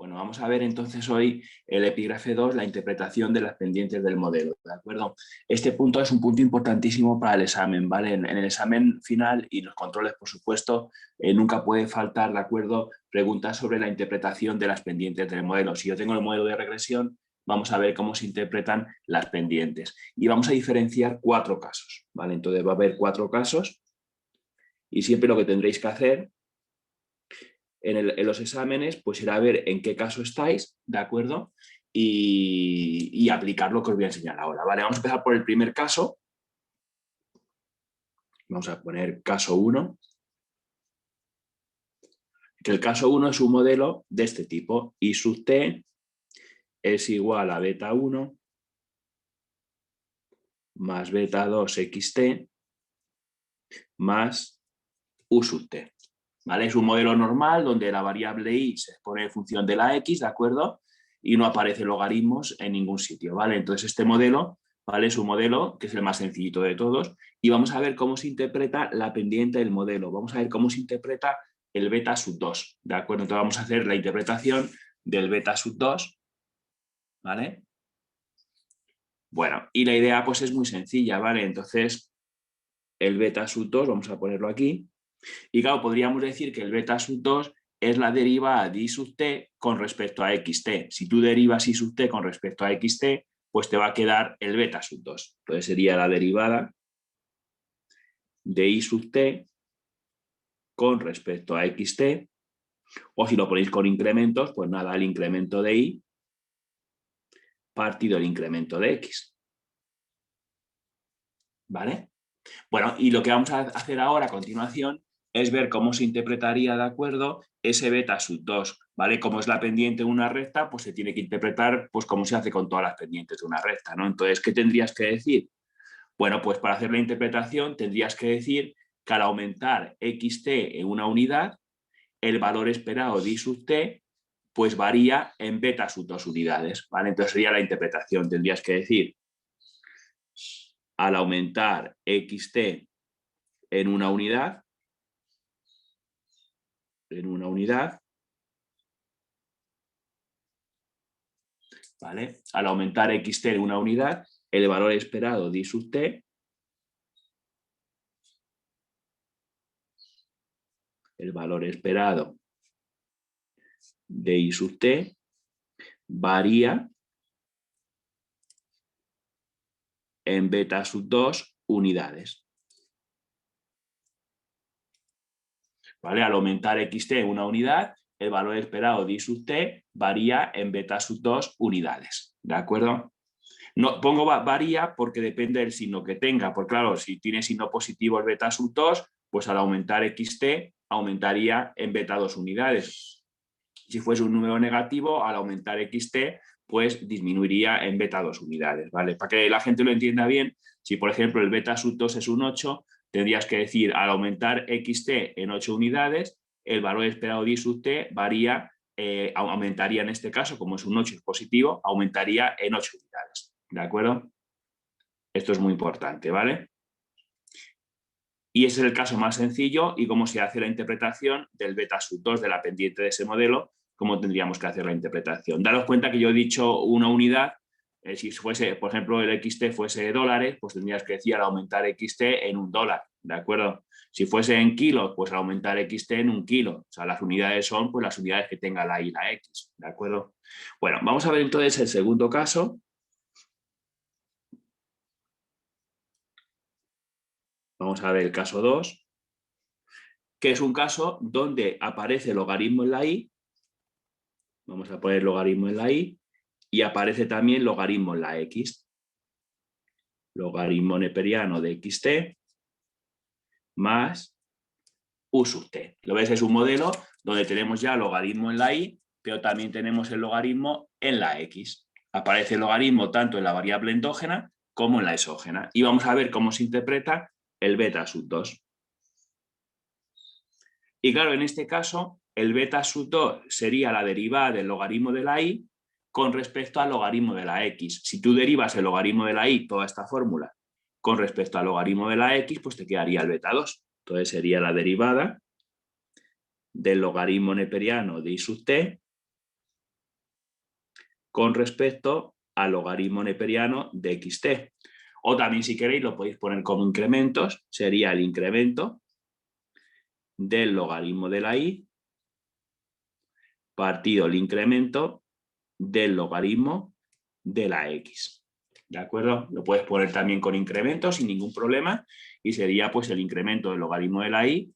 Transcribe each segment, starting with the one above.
Bueno, vamos a ver entonces hoy el epígrafe 2, la interpretación de las pendientes del modelo, ¿de acuerdo? Este punto es un punto importantísimo para el examen, ¿vale? En el examen final y los controles, por supuesto, nunca puede faltar, ¿de acuerdo?, preguntas sobre la interpretación de las pendientes del modelo. Si yo tengo el modelo de regresión, vamos a ver cómo se interpretan las pendientes. Y vamos a diferenciar 4 casos, ¿vale? Entonces va a haber 4 casos y siempre lo que tendréis que hacer en los exámenes, pues será ver en qué caso estáis, ¿de acuerdo? Y aplicar lo que os voy a enseñar ahora, ¿vale? Vamos a empezar por el primer caso. Vamos a poner caso 1. Que el caso 1 es un modelo de este tipo. I sub t es igual a beta 1 más beta 2 xt más u sub t. ¿Vale? Es un modelo normal donde la variable y se pone en función de la x, ¿de acuerdo? Y no aparece logaritmos en ningún sitio, ¿vale? Entonces este modelo, ¿vale?, es un modelo que es el más sencillito de todos y vamos a ver cómo se interpreta la pendiente del modelo. Vamos a ver cómo se interpreta el beta sub 2, ¿de acuerdo? Entonces vamos a hacer la interpretación del beta sub 2, ¿vale? Bueno, y la idea pues es muy sencilla, ¿vale? Entonces el beta sub 2, vamos a ponerlo aquí. Y claro, podríamos decir que el beta sub 2 es la derivada de i sub t con respecto a xt. Si tú derivas i sub t con respecto a xt, pues te va a quedar el beta sub 2. Entonces sería la derivada de i sub t con respecto a xt, o si lo ponéis con incrementos, pues nada, el incremento de i partido el incremento de x. ¿Vale? Bueno, y lo que vamos a hacer ahora a continuación es ver cómo se interpretaría, de acuerdo, ese beta sub 2, ¿vale? Como es la pendiente de una recta, pues se tiene que interpretar pues como se hace con todas las pendientes de una recta, ¿no? Entonces, ¿qué tendrías que decir? Bueno, pues para hacer la interpretación tendrías que decir que al aumentar xt en una unidad, el valor esperado de i sub t pues varía en beta sub 2 unidades, ¿vale? Entonces sería la interpretación, tendrías que decir al aumentar xt en una unidad, ¿vale? Al aumentar xt en una unidad, el valor esperado de i sub t, el valor esperado de i sub t varía en beta sub 2 unidades. ¿Vale? Al aumentar xt en una unidad, el valor esperado de i sub t varía en beta sub 2 unidades. ¿De acuerdo? No, pongo varía porque depende del signo que tenga. Porque claro, si tiene signo positivo el beta sub 2, pues al aumentar xt aumentaría en beta 2 unidades. Si fuese un número negativo, al aumentar xt, pues disminuiría en beta 2 unidades, ¿vale? Para que la gente lo entienda bien, si por ejemplo el beta sub 2 es un 8, tendrías que decir al aumentar xt en 8 unidades, el valor esperado de i sub t varía, aumentaría en este caso, como es un 8 es positivo, aumentaría en 8 unidades, ¿de acuerdo? Esto es muy importante, ¿vale? Y ese es el caso más sencillo y cómo se hace la interpretación del beta sub 2 de la pendiente de ese modelo, cómo tendríamos que hacer la interpretación. Daros cuenta que yo he dicho una unidad, si fuese, por ejemplo, el xt fuese dólares, pues tendrías que decir al aumentar xt en $1, ¿de acuerdo? Si fuese en kilos, pues al aumentar xt en 1 kilo. O sea, las unidades son pues las unidades que tenga la y la x, ¿de acuerdo? Bueno, vamos a ver entonces el segundo caso. Vamos a ver el caso 2, que es un caso donde aparece el logaritmo en la y. Vamos a poner logaritmo en la y y aparece también logaritmo en la x. Logaritmo neperiano de xt más u sub t. ¿Lo ves? Es un modelo donde tenemos ya logaritmo en la y, pero también tenemos el logaritmo en la x. Aparece el logaritmo tanto en la variable endógena como en la exógena. Y vamos a ver cómo se interpreta el beta sub 2. Y claro, en este caso, el beta sub 2 sería la derivada del logaritmo de la y con respecto al logaritmo de la x. Si tú derivas el logaritmo de la y, toda esta fórmula, con respecto al logaritmo de la x, pues te quedaría el beta 2. Entonces sería la derivada del logaritmo neperiano de i sub t con respecto al logaritmo neperiano de xt. O también, si queréis, lo podéis poner como incrementos, sería el incremento del logaritmo de la y partido el incremento del logaritmo de la x. ¿De acuerdo? Lo puedes poner también con incremento sin ningún problema y sería pues el incremento del logaritmo de la y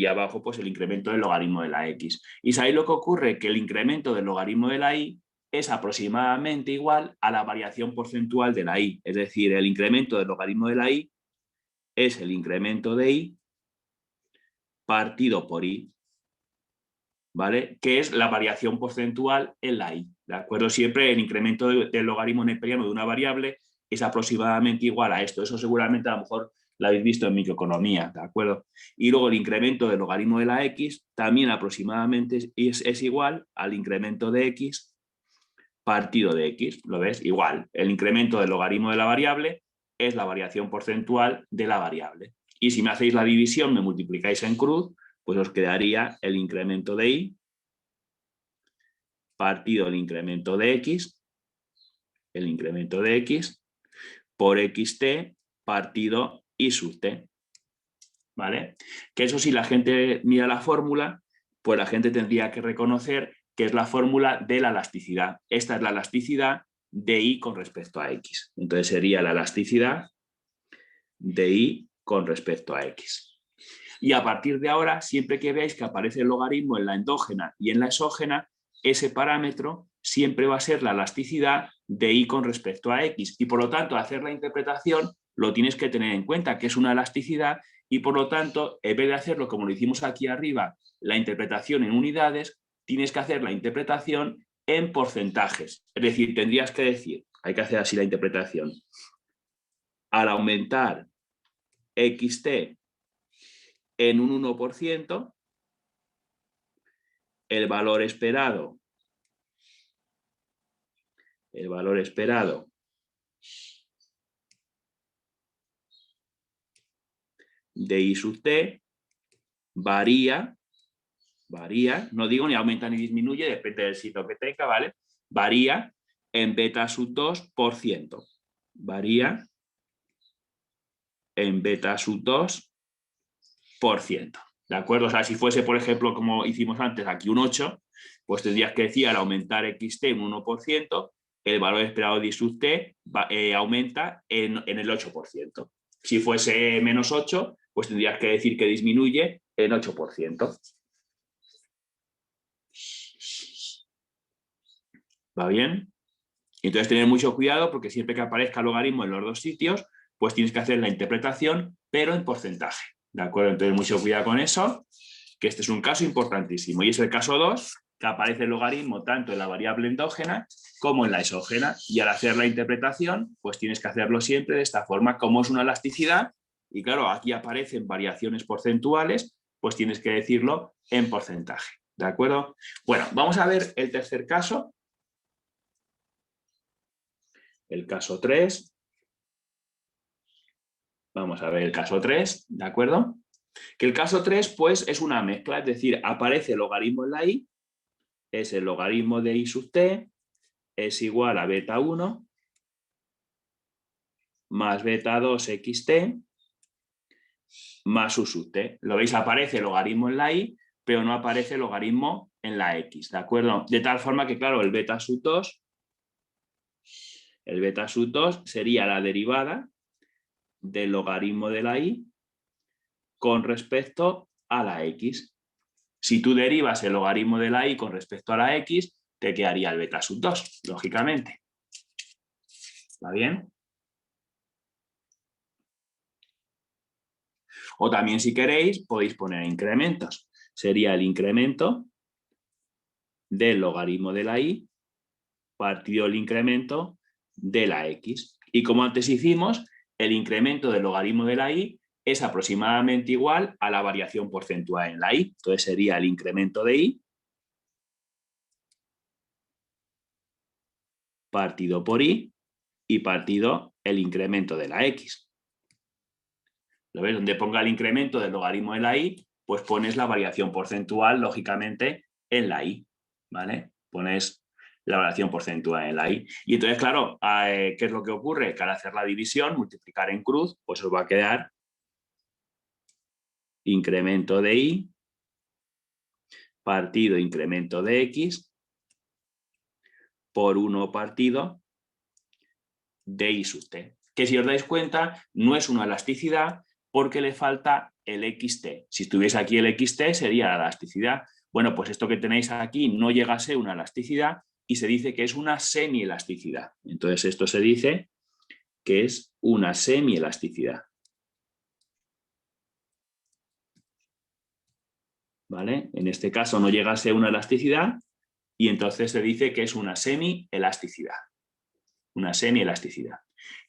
abajo pues el incremento del logaritmo de la x. ¿Y sabéis lo que ocurre? Que el incremento del logaritmo de la y es aproximadamente igual a la variación porcentual de la y. Es decir, el incremento del logaritmo de la y es el incremento de y partido por y, ¿vale? Que es la variación porcentual en la y, ¿de acuerdo? Siempre el incremento del logaritmo neperiano de una variable es aproximadamente igual a esto. Eso seguramente a lo mejor lo habéis visto en microeconomía, ¿de acuerdo? Y luego el incremento del logaritmo de la x también aproximadamente es igual al incremento de x partido de x, ¿lo ves? Igual, el incremento del logaritmo de la variable es la variación porcentual de la variable. Y si me hacéis la división, me multiplicáis en cruz, pues os quedaría el incremento de y partido el incremento de x, por xt partido y sub t, ¿vale? Que eso, si la gente mira la fórmula, pues la gente tendría que reconocer que es la fórmula de la elasticidad. Esta es la elasticidad de y con respecto a x. Entonces sería la elasticidad de y con respecto a x. Y a partir de ahora, siempre que veáis que aparece el logaritmo en la endógena y en la exógena, ese parámetro siempre va a ser la elasticidad de y con respecto a x. Y por lo tanto, hacer la interpretación lo tienes que tener en cuenta, que es una elasticidad, y por lo tanto, en vez de hacerlo como lo hicimos aquí arriba, la interpretación en unidades, tienes que hacer la interpretación en porcentajes. Es decir, tendrías que decir, hay que hacer así la interpretación. Al aumentar xt en un 1%, el valor esperado de I sub t varía, no digo ni aumenta ni disminuye, depende del sitio que tenga, ¿vale? Varía en beta sub 2%. Varía en beta sub 2%. ¿De acuerdo? O sea, si fuese, por ejemplo, como hicimos antes, aquí un 8, pues tendrías que decir, al aumentar xt un 1%, el valor esperado de I sub t aumenta en el 8%. Si fuese menos 8, pues tendrías que decir que disminuye en 8%. ¿Va bien? Entonces, tener mucho cuidado porque siempre que aparezca el logaritmo en los dos sitios, pues tienes que hacer la interpretación, pero en porcentaje. ¿De acuerdo? Entonces, mucho cuidado con eso, que este es un caso importantísimo. Y es el caso 2, que aparece el logaritmo tanto en la variable endógena como en la exógena. Y al hacer la interpretación, pues tienes que hacerlo siempre de esta forma. Como es una elasticidad, y claro, aquí aparecen variaciones porcentuales, pues tienes que decirlo en porcentaje. ¿De acuerdo? Bueno, vamos a ver el tercer caso. El caso 3. Vamos a ver el caso 3, ¿de acuerdo? Que el caso 3, pues, es una mezcla, es decir, aparece el logaritmo en la y, es el logaritmo de i sub t, es igual a beta 1 más beta 2 xt más u sub t. Lo veis, aparece el logaritmo en la y, pero no aparece el logaritmo en la x, ¿de acuerdo? De tal forma que, claro, el beta sub 2 sería la derivada del logaritmo de la y con respecto a la x. Si tú derivas el logaritmo de la y con respecto a la x, te quedaría el beta sub 2, lógicamente. ¿Va bien? O también, si queréis, podéis poner incrementos. Sería el incremento del logaritmo de la y partido el incremento de la x. Y como antes hicimos, el incremento del logaritmo de la y es aproximadamente igual a la variación porcentual en la y. Entonces sería el incremento de y partido por y partido el incremento de la x. ¿Lo ves? Donde ponga el incremento del logaritmo de la y, pues pones la variación porcentual, lógicamente, en la y, ¿vale? Pones la variación porcentual en la y. Y entonces, claro, ¿qué es lo que ocurre? Que al hacer la división, multiplicar en cruz, pues os va a quedar incremento de y partido incremento de x por 1 partido de y sub t. Que si os dais cuenta, no es una elasticidad porque le falta el xt. Si estuviese aquí el xt sería la elasticidad. Bueno, pues esto que tenéis aquí no llega a ser una elasticidad y se dice que es una semielasticidad. Entonces esto se dice que es una semielasticidad. ¿Vale? En este caso no llega a ser una elasticidad y entonces se dice que es una semielasticidad. Una semielasticidad.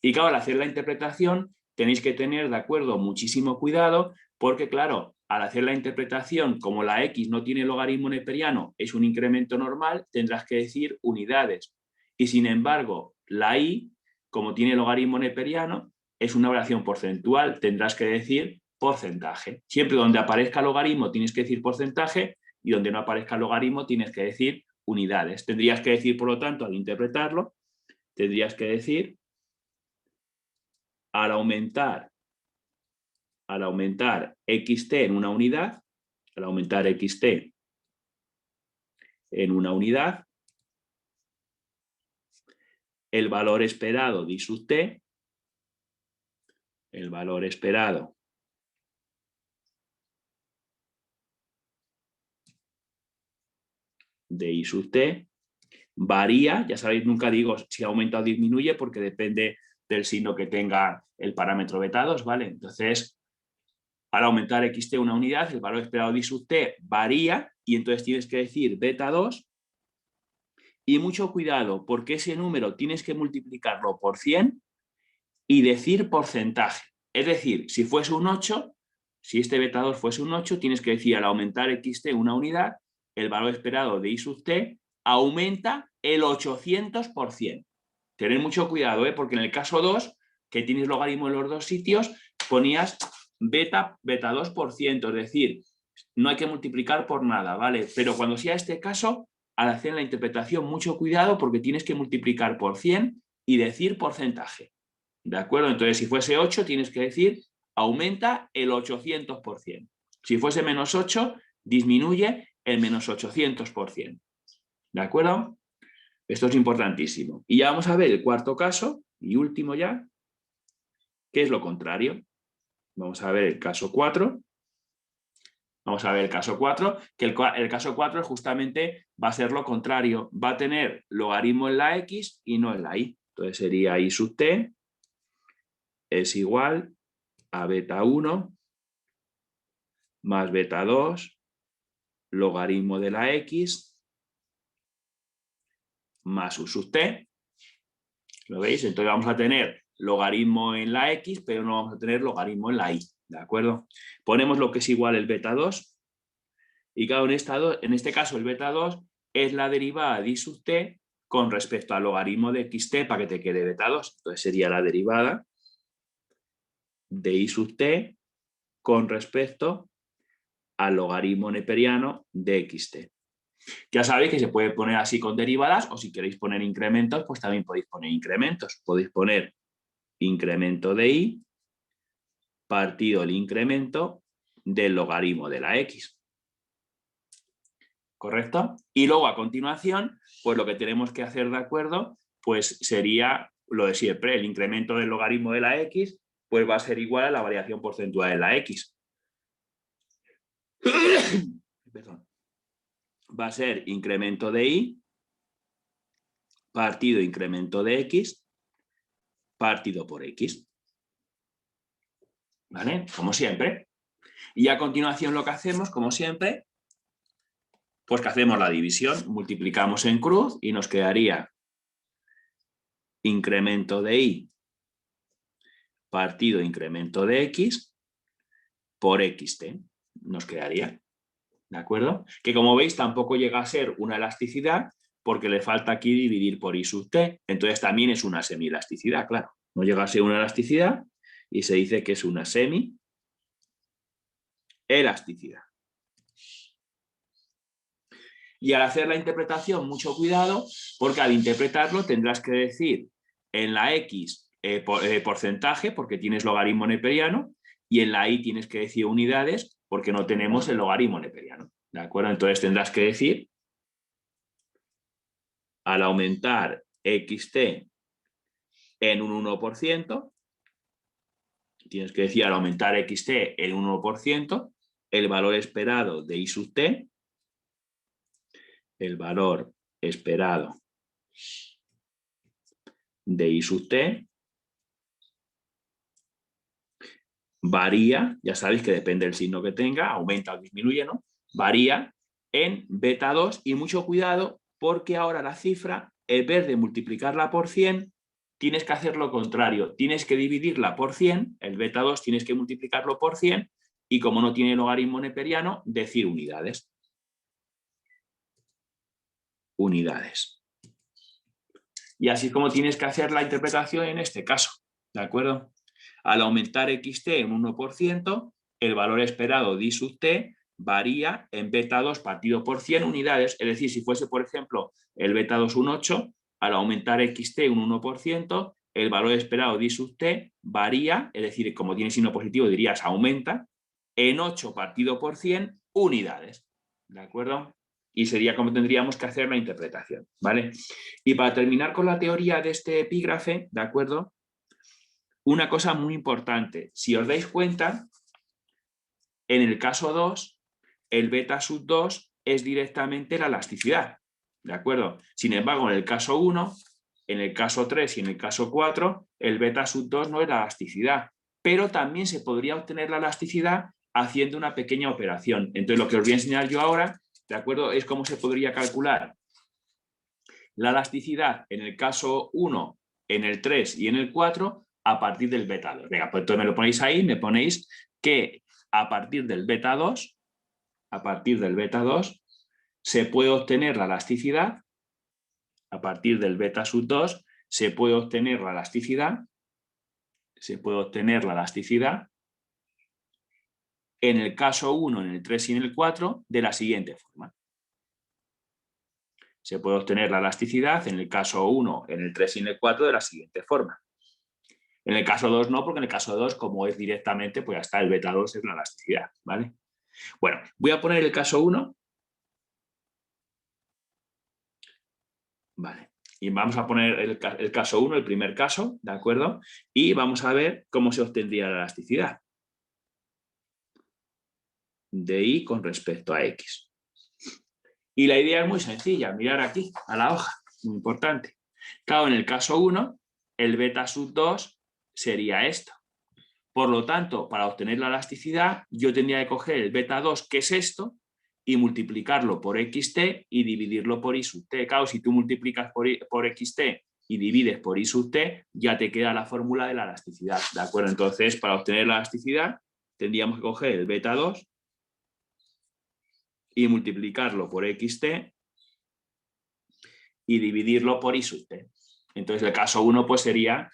Y claro, al hacer la interpretación tenéis que tener, de acuerdo, muchísimo cuidado porque, claro, al hacer la interpretación, como la x no tiene logaritmo neperiano, es un incremento normal, tendrás que decir unidades. Y sin embargo, la y, como tiene logaritmo neperiano, es una variación porcentual, tendrás que decir porcentaje. Siempre donde aparezca logaritmo tienes que decir porcentaje y donde no aparezca logaritmo tienes que decir unidades. Tendrías que decir, por lo tanto, al interpretarlo, tendrías que decir, al aumentar xt en una unidad, al aumentar xt en una unidad, el valor esperado de y sub t, el valor esperado de y sub t varía, ya sabéis, nunca digo si aumenta o disminuye porque depende del signo que tenga el parámetro beta 2, ¿vale? Entonces, al aumentar xt una unidad, el valor esperado de y sub t varía y entonces tienes que decir beta 2 y mucho cuidado porque ese número tienes que multiplicarlo por 100 y decir porcentaje. Es decir, si fuese un 8, si este beta 2 fuese un 8, tienes que decir al aumentar xt una unidad, el valor esperado de y sub t aumenta el 800%. Tened mucho cuidado, porque en el caso 2, que tienes logaritmo en los dos sitios, ponías beta 2%, es decir, no hay que multiplicar por nada, ¿vale? Pero cuando sea este caso, al hacer la interpretación, mucho cuidado porque tienes que multiplicar por 100 y decir porcentaje. ¿De acuerdo? Entonces, si fuese 8, tienes que decir aumenta el 800%. Si fuese menos 8, disminuye el menos 800%. ¿De acuerdo? Esto es importantísimo. Y ya vamos a ver el cuarto caso, y último ya, que es lo contrario. Vamos a ver el caso 4. Vamos a ver el caso 4, que el caso 4 justamente va a ser lo contrario. Va a tener logaritmo en la x y no en la y. Entonces sería y sub t es igual a beta 1 más beta 2 logaritmo de la x más u sub t. ¿Lo veis? Entonces vamos a tener logaritmo en la x, pero no vamos a tener logaritmo en la y. ¿De acuerdo? Ponemos lo que es igual el beta 2. Y claro, en este caso el beta 2 es la derivada de y sub t con respecto al logaritmo de xt para que te quede beta 2. Entonces sería la derivada de y sub t con respecto al logaritmo neperiano de xt. Ya sabéis que se puede poner así con derivadas o si queréis poner incrementos, pues también podéis poner incrementos. Podéis poner incremento de y partido el incremento del logaritmo de la x. ¿Correcto? Y luego a continuación, pues lo que tenemos que hacer, ¿de acuerdo? Pues sería lo de siempre, el incremento del logaritmo de la x, pues va a ser igual a la variación porcentual de la x. Perdón. Va a ser incremento de y partido incremento de x partido por x. ¿Vale? Como siempre. Y a continuación lo que hacemos, como siempre, pues que hacemos la división, multiplicamos en cruz y nos quedaría incremento de y partido incremento de x por xt. Nos quedaría. ¿De acuerdo? Que como veis tampoco llega a ser una elasticidad porque le falta aquí dividir por y sub t. Entonces también es una semielasticidad, claro. No llega a ser una elasticidad y se dice que es una semielasticidad. Y al hacer la interpretación, mucho cuidado, porque al interpretarlo tendrás que decir en la X porcentaje, porque tienes logaritmo neperiano, y en la Y tienes que decir unidades, porque no tenemos el logaritmo neperiano. ¿De acuerdo? Entonces tendrás que decir, al aumentar xt en un 1%, tienes que decir al aumentar xt en un 1%, el valor esperado de y sub t, el valor esperado de y sub t varía, ya sabéis que depende del signo que tenga, aumenta o disminuye, ¿no? Varía en beta 2 y mucho cuidado porque ahora la cifra, en vez de multiplicarla por 100, tienes que hacer lo contrario, tienes que dividirla por 100, el beta 2 tienes que multiplicarlo por 100 y como no tiene logaritmo neperiano, decir unidades. Unidades. Y así es como tienes que hacer la interpretación en este caso, ¿de acuerdo? Al aumentar xt en 1%, el valor esperado de y sub t varía en beta 2 partido por 100 unidades, es decir, si fuese, por ejemplo, el beta 2 un 8, al aumentar xt un 1%, el valor esperado de y sub t varía, es decir, como tiene signo positivo dirías aumenta, en 8 partido por 100 unidades, ¿de acuerdo? Y sería como tendríamos que hacer la interpretación, ¿vale? Y para terminar con la teoría de este epígrafe, ¿de acuerdo? Una cosa muy importante, si os dais cuenta, en el caso 2, el beta sub 2 es directamente la elasticidad, ¿de acuerdo? Sin embargo, en el caso 1, en el caso 3 y en el caso 4, el beta sub 2 no es la elasticidad, pero también se podría obtener la elasticidad haciendo una pequeña operación. Entonces, lo que os voy a enseñar yo ahora, ¿de acuerdo? Es cómo se podría calcular la elasticidad en el caso 1, en el 3 y en el 4 a partir del beta 2. Venga, pues entonces me lo ponéis ahí, me ponéis que a partir del beta 2, se puede obtener la elasticidad, a partir del beta sub 2 se puede obtener la elasticidad, en el caso 1, en el 3 y en el 4 de la siguiente forma. Se puede obtener la elasticidad en el caso 1, en el 3 y en el 4 de la siguiente forma. En el caso 2 no, porque en el caso 2, como es directamente, pues ya está, el beta 2 es la elasticidad, ¿vale? Bueno, voy a poner el caso 1. Vale. Y vamos a poner el caso 1, el primer caso, ¿de acuerdo? Y vamos a ver cómo se obtendría la elasticidad de y con respecto a x. Y la idea es muy sencilla, mirar aquí, a la hoja, muy importante. Claro, en el caso 1, el beta sub 2 sería esto. Por lo tanto, para obtener la elasticidad, yo tendría que coger el beta 2, que es esto, y multiplicarlo por xt y dividirlo por y sub t. Claro, si tú multiplicas por xt y divides por y sub t, ya te queda la fórmula de la elasticidad, ¿de acuerdo? Entonces, para obtener la elasticidad, tendríamos que coger el beta 2 y multiplicarlo por xt y dividirlo por y sub t. Entonces, el caso 1 pues sería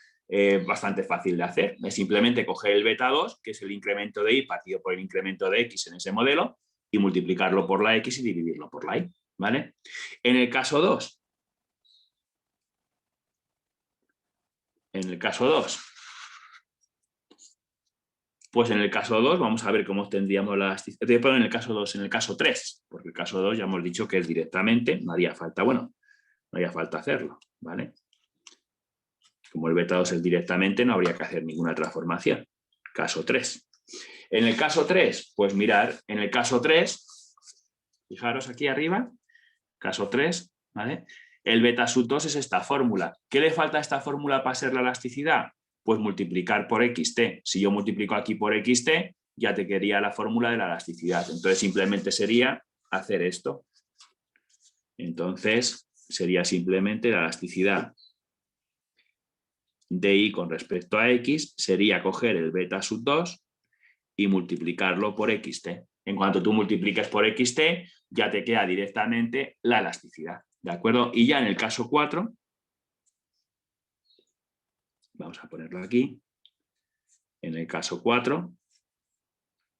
bastante fácil de hacer. Es simplemente coger el beta 2, que es el incremento de y partido por el incremento de x en ese modelo, y multiplicarlo por la x y dividirlo por la y, ¿vale? En el caso 2, pues en el caso 2 vamos a ver cómo tendríamos la elasticidad. Pero en el caso 2, en el caso 3, porque el caso 2 ya hemos dicho que es directamente, no haría falta, bueno, no haría falta hacerlo, ¿vale? Como el beta 2 es directamente, no habría que hacer ninguna transformación. Caso 3. En el caso 3, pues mirar, en el caso 3, fijaros aquí arriba, caso 3, ¿vale? El beta sub 2 es esta fórmula. ¿Qué le falta a esta fórmula para ser la elasticidad? Pues multiplicar por xt. Si yo multiplico aquí por xt, ya te quedaría la fórmula de la elasticidad. Entonces simplemente sería hacer esto. Entonces sería simplemente la elasticidad de y con respecto a x sería coger el beta sub 2 y multiplicarlo por xt. En cuanto tú multipliques por xt, ya te queda directamente la elasticidad, ¿de acuerdo? Y ya en el caso 4, vamos a ponerlo aquí, en el caso 4,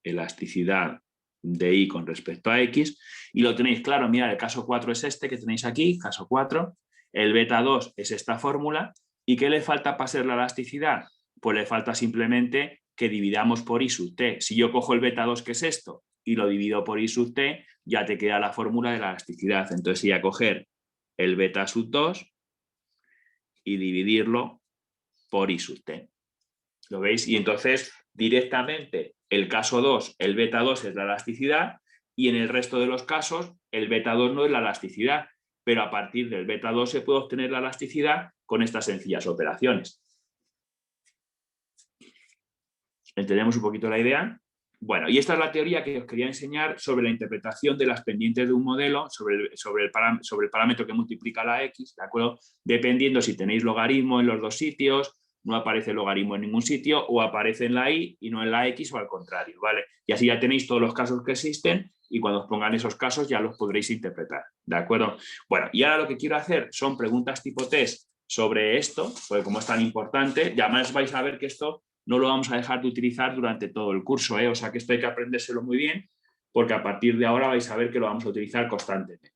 elasticidad de y con respecto a x, y lo tenéis claro, mirad, el caso 4 es este que tenéis aquí, caso 4, el beta 2 es esta fórmula, ¿y qué le falta para ser la elasticidad? Pues le falta simplemente que dividamos por i sub t. Si yo cojo el beta 2, que es esto, y lo divido por i sub t, ya te queda la fórmula de la elasticidad. Entonces sería coger el beta sub 2 y dividirlo por i sub t. ¿Lo veis? Y entonces directamente el caso 2, el beta 2 es la elasticidad, y en el resto de los casos el beta 2 no es la elasticidad, pero a partir del beta 2 se puede obtener la elasticidad con estas sencillas operaciones. ¿Entendemos un poquito la idea? Bueno, y esta es la teoría que os quería enseñar sobre la interpretación de las pendientes de un modelo, sobre el parámetro que multiplica la x, ¿de acuerdo? Dependiendo si tenéis logaritmo en los dos sitios, no aparece logaritmo en ningún sitio, o aparece en la y no en la x, o al contrario, ¿vale? Y así ya tenéis todos los casos que existen, y cuando os pongan esos casos ya los podréis interpretar, ¿de acuerdo? Bueno, y ahora lo que quiero hacer son preguntas tipo test sobre esto, porque como es tan importante, ya más vais a ver que esto no lo vamos a dejar de utilizar durante todo el curso, ¿eh? O sea que esto hay que aprendérselo muy bien, porque a partir de ahora vais a ver que lo vamos a utilizar constantemente.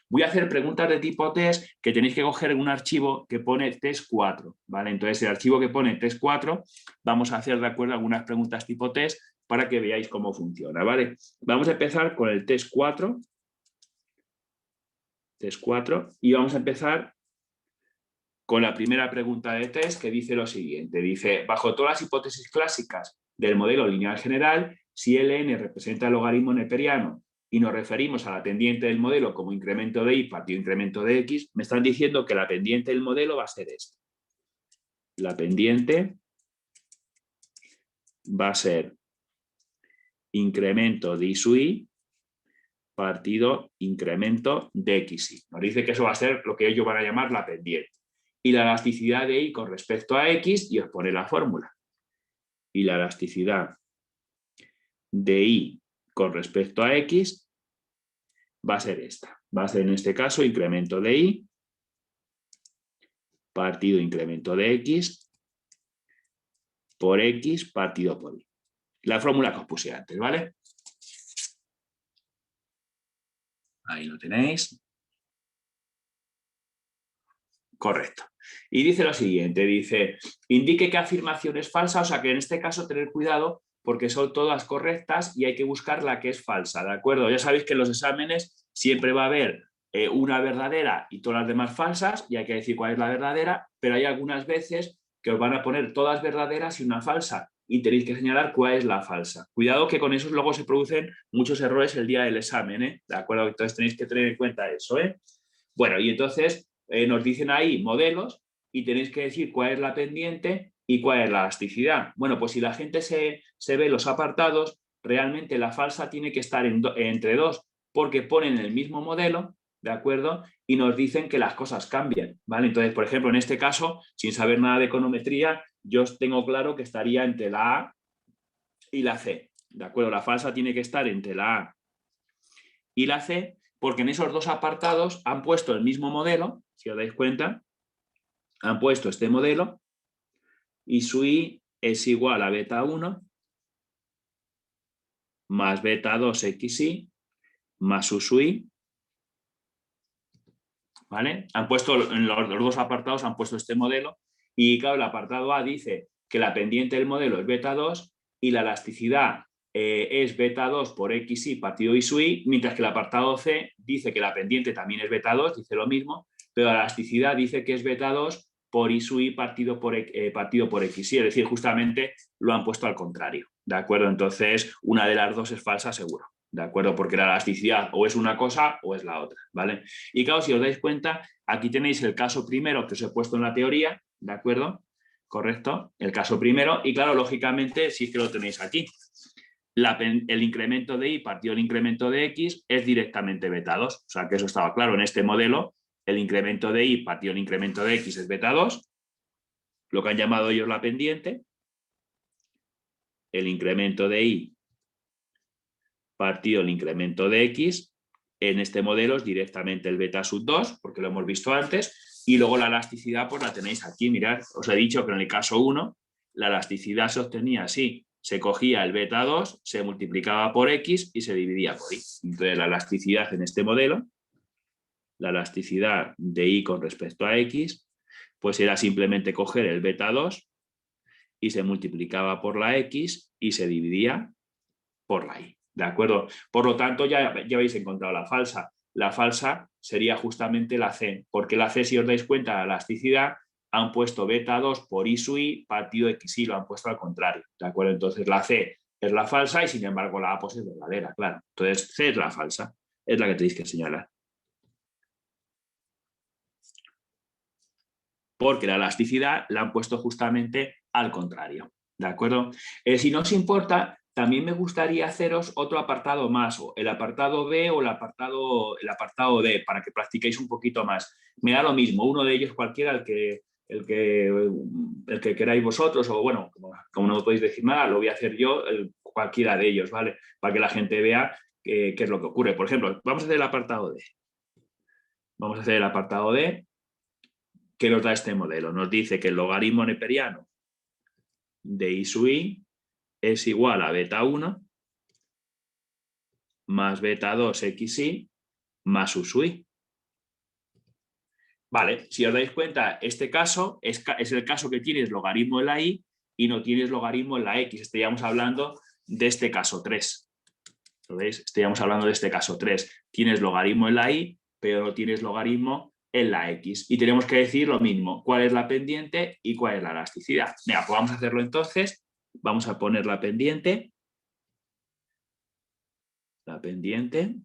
Voy a hacer preguntas de tipo test que tenéis que coger un archivo que pone test 4, ¿vale? Entonces el archivo que pone test 4 vamos a hacer, de acuerdo, algunas preguntas tipo test para que veáis cómo funciona, ¿vale? Vamos a empezar con el test 4, y vamos a empezar con la primera pregunta de test, que dice lo siguiente. Dice, bajo todas las hipótesis clásicas del modelo lineal general, si Ln representa el logaritmo neperiano y nos referimos a la pendiente del modelo como incremento de y partido incremento de x, me están diciendo que la pendiente del modelo va a ser esta. La pendiente va a ser incremento de y sub i partido incremento de xy. Nos dice que eso va a ser lo que ellos van a llamar la pendiente. Y la elasticidad de y con respecto a x, y os pone la fórmula. Y la elasticidad de y con respecto a x va a ser esta. Va a ser en este caso incremento de y partido incremento de x por x partido por y. La fórmula que os puse antes, ¿vale? Ahí lo tenéis. Correcto. Y dice lo siguiente, dice, indique qué afirmación es falsa, o sea que en este caso tener cuidado porque son todas correctas y hay que buscar la que es falsa, ¿de acuerdo? Ya sabéis que en los exámenes siempre va a haber una verdadera y todas las demás falsas, y hay que decir cuál es la verdadera, pero hay algunas veces que os van a poner todas verdaderas y una falsa, y tenéis que señalar cuál es la falsa. Cuidado que con eso luego se producen muchos errores el día del examen, ¿eh? ¿De acuerdo? Entonces tenéis que tener en cuenta eso, ¿eh? Bueno, y entonces nos dicen ahí modelos y tenéis que decir cuál es la pendiente y cuál es la elasticidad. Bueno, pues si la gente se ve los apartados, realmente la falsa tiene que estar entre dos, porque ponen el mismo modelo, ¿de acuerdo? Y nos dicen que las cosas cambian, ¿vale? Entonces, por ejemplo, en este caso, sin saber nada de econometría, yo tengo claro que estaría entre la A y la C, ¿de acuerdo? La falsa tiene que estar entre la A y la C, porque en esos dos apartados han puesto el mismo modelo, si os dais cuenta, han puesto este modelo y su i es igual a beta 1 más beta 2 xy más su i, ¿vale? Han puesto, en los dos apartados han puesto este modelo y claro, el apartado A dice que la pendiente del modelo es beta 2 y la elasticidad es beta 2 por xy partido y su i, mientras que el apartado C dice que la pendiente también es beta 2, dice lo mismo, pero la elasticidad dice que es beta 2 por i sub i partido por xy, es decir, justamente lo han puesto al contrario, ¿de acuerdo? Entonces, una de las dos es falsa seguro, ¿de acuerdo? Porque la elasticidad o es una cosa o es la otra, ¿vale? Y claro, si os dais cuenta, aquí tenéis el caso primero que os he puesto en la teoría, ¿de acuerdo? Correcto, el caso primero, y claro, lógicamente, sí que lo tenéis aquí. El incremento de y partido el incremento de x es directamente beta 2, o sea que eso estaba claro. En este modelo, el incremento de y partido el incremento de x es beta 2, lo que han llamado ellos la pendiente. El incremento de y partido el incremento de x, en este modelo es directamente el beta sub 2, porque lo hemos visto antes, y luego la elasticidad pues la tenéis aquí, mirad, os he dicho que en el caso 1 la elasticidad se obtenía así, se cogía el beta 2, se multiplicaba por X y se dividía por Y. Entonces la elasticidad en este modelo, la elasticidad de Y con respecto a X, pues era simplemente coger el beta 2 y se multiplicaba por la X y se dividía por la Y. ¿De acuerdo? Por lo tanto, ya habéis encontrado la falsa. La falsa sería justamente la C, porque la C, si os dais cuenta, la elasticidad han puesto beta 2 por I sub I partido XY, lo han puesto al contrario. ¿De acuerdo? Entonces la C es la falsa y sin embargo la A pues es verdadera, claro. Entonces C es la falsa, es la que tenéis que señalar. Porque la elasticidad la han puesto justamente al contrario. ¿De acuerdo? Si no os importa, también me gustaría haceros otro apartado más, o el apartado B o el apartado D, para que practiquéis un poquito más. Me da lo mismo, uno de ellos cualquiera, el que queráis vosotros, o bueno, como no podéis decir nada, lo voy a hacer yo, cualquiera de ellos, ¿vale? Para que la gente vea qué es lo que ocurre. Por ejemplo, vamos a hacer el apartado D. Vamos a hacer el apartado D. ¿Qué nos da este modelo? Nos dice que el logaritmo neperiano de I sub I es igual a beta 1 más beta 2 xi más u sub I. Vale, si os dais cuenta, este caso es el caso que tienes logaritmo en la I y no tienes logaritmo en la X. Estaríamos hablando de este caso 3. ¿Lo veis? Estaríamos hablando de este caso 3. Tienes logaritmo en la Y, pero no tienes logaritmo en la X. Y tenemos que decir lo mismo, cuál es la pendiente y cuál es la elasticidad. Mira, pues vamos a hacerlo entonces. Vamos a poner la pendiente. La pendiente,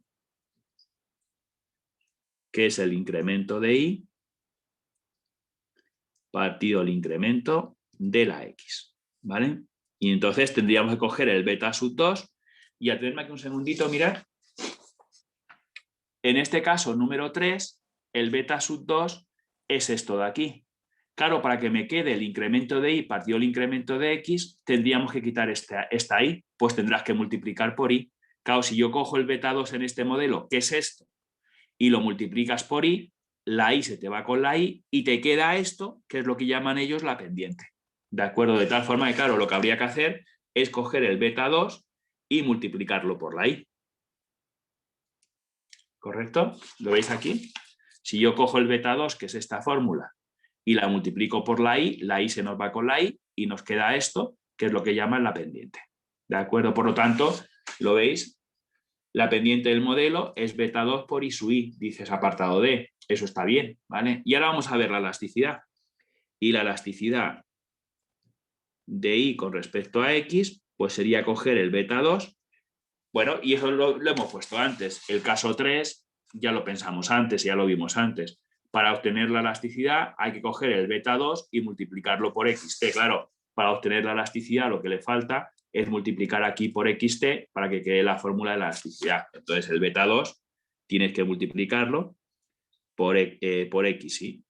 que es el incremento de Y, partido el incremento de la X. ¿Vale? Y entonces tendríamos que coger el beta sub 2 y atenderme aquí un segundito, mirad. En este caso, número 3, el beta sub 2 es esto de aquí. Claro, para que me quede el incremento de Y partido el incremento de X, tendríamos que quitar esta Y, pues tendrás que multiplicar por Y. Claro, si yo cojo el beta 2 en este modelo, que es esto, y lo multiplicas por Y, la Y se te va con la Y y te queda esto, que es lo que llaman ellos la pendiente. ¿De acuerdo? De tal forma que, claro, lo que habría que hacer es coger el beta 2 y multiplicarlo por la Y. ¿Correcto? ¿Lo veis aquí? Si yo cojo el beta 2, que es esta fórmula, y la multiplico por la Y se nos va con la Y y nos queda esto, que es lo que llaman la pendiente. ¿De acuerdo? Por lo tanto, ¿lo veis? La pendiente del modelo es beta 2 por I sub I, dices apartado D. Eso está bien, ¿vale? Y ahora vamos a ver la elasticidad. Y la elasticidad de Y con respecto a X, pues sería coger el beta 2. Bueno, y eso lo hemos puesto antes. El caso 3 ya lo pensamos antes, ya lo vimos antes. Para obtener la elasticidad hay que coger el beta 2 y multiplicarlo por xt. Claro, para obtener la elasticidad lo que le falta es multiplicar aquí por xt para que quede la fórmula de la elasticidad. Entonces el beta 2 tienes que multiplicarlo por xi.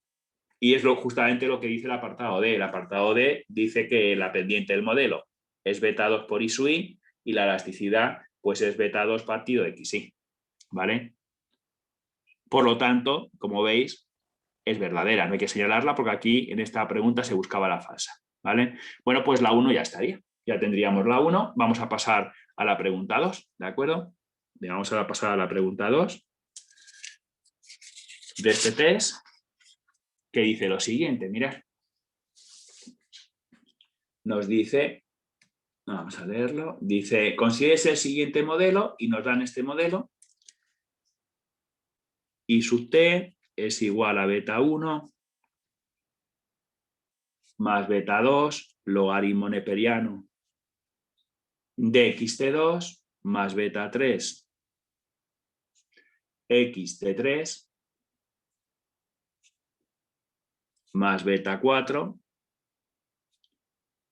Y es justamente lo que dice el apartado D. El apartado D dice que la pendiente del modelo es beta 2 por I sub I y la elasticidad pues es beta 2 partido de xi, ¿vale? Por lo tanto, como veis, es verdadera, no hay que señalarla porque aquí en esta pregunta se buscaba la falsa, ¿vale? Bueno, pues la 1 ya estaría, ya tendríamos la 1, vamos a pasar a la pregunta 2, ¿de acuerdo? Vamos a pasar a la pregunta 2 de este test, que dice lo siguiente, mirad. Nos dice... Vamos a leerlo. Dice, considérese el siguiente modelo y nos dan este modelo. Y sub t es igual a beta 1 más beta 2 logaritmo neperiano de xt2 más beta 3 xt3 más beta 4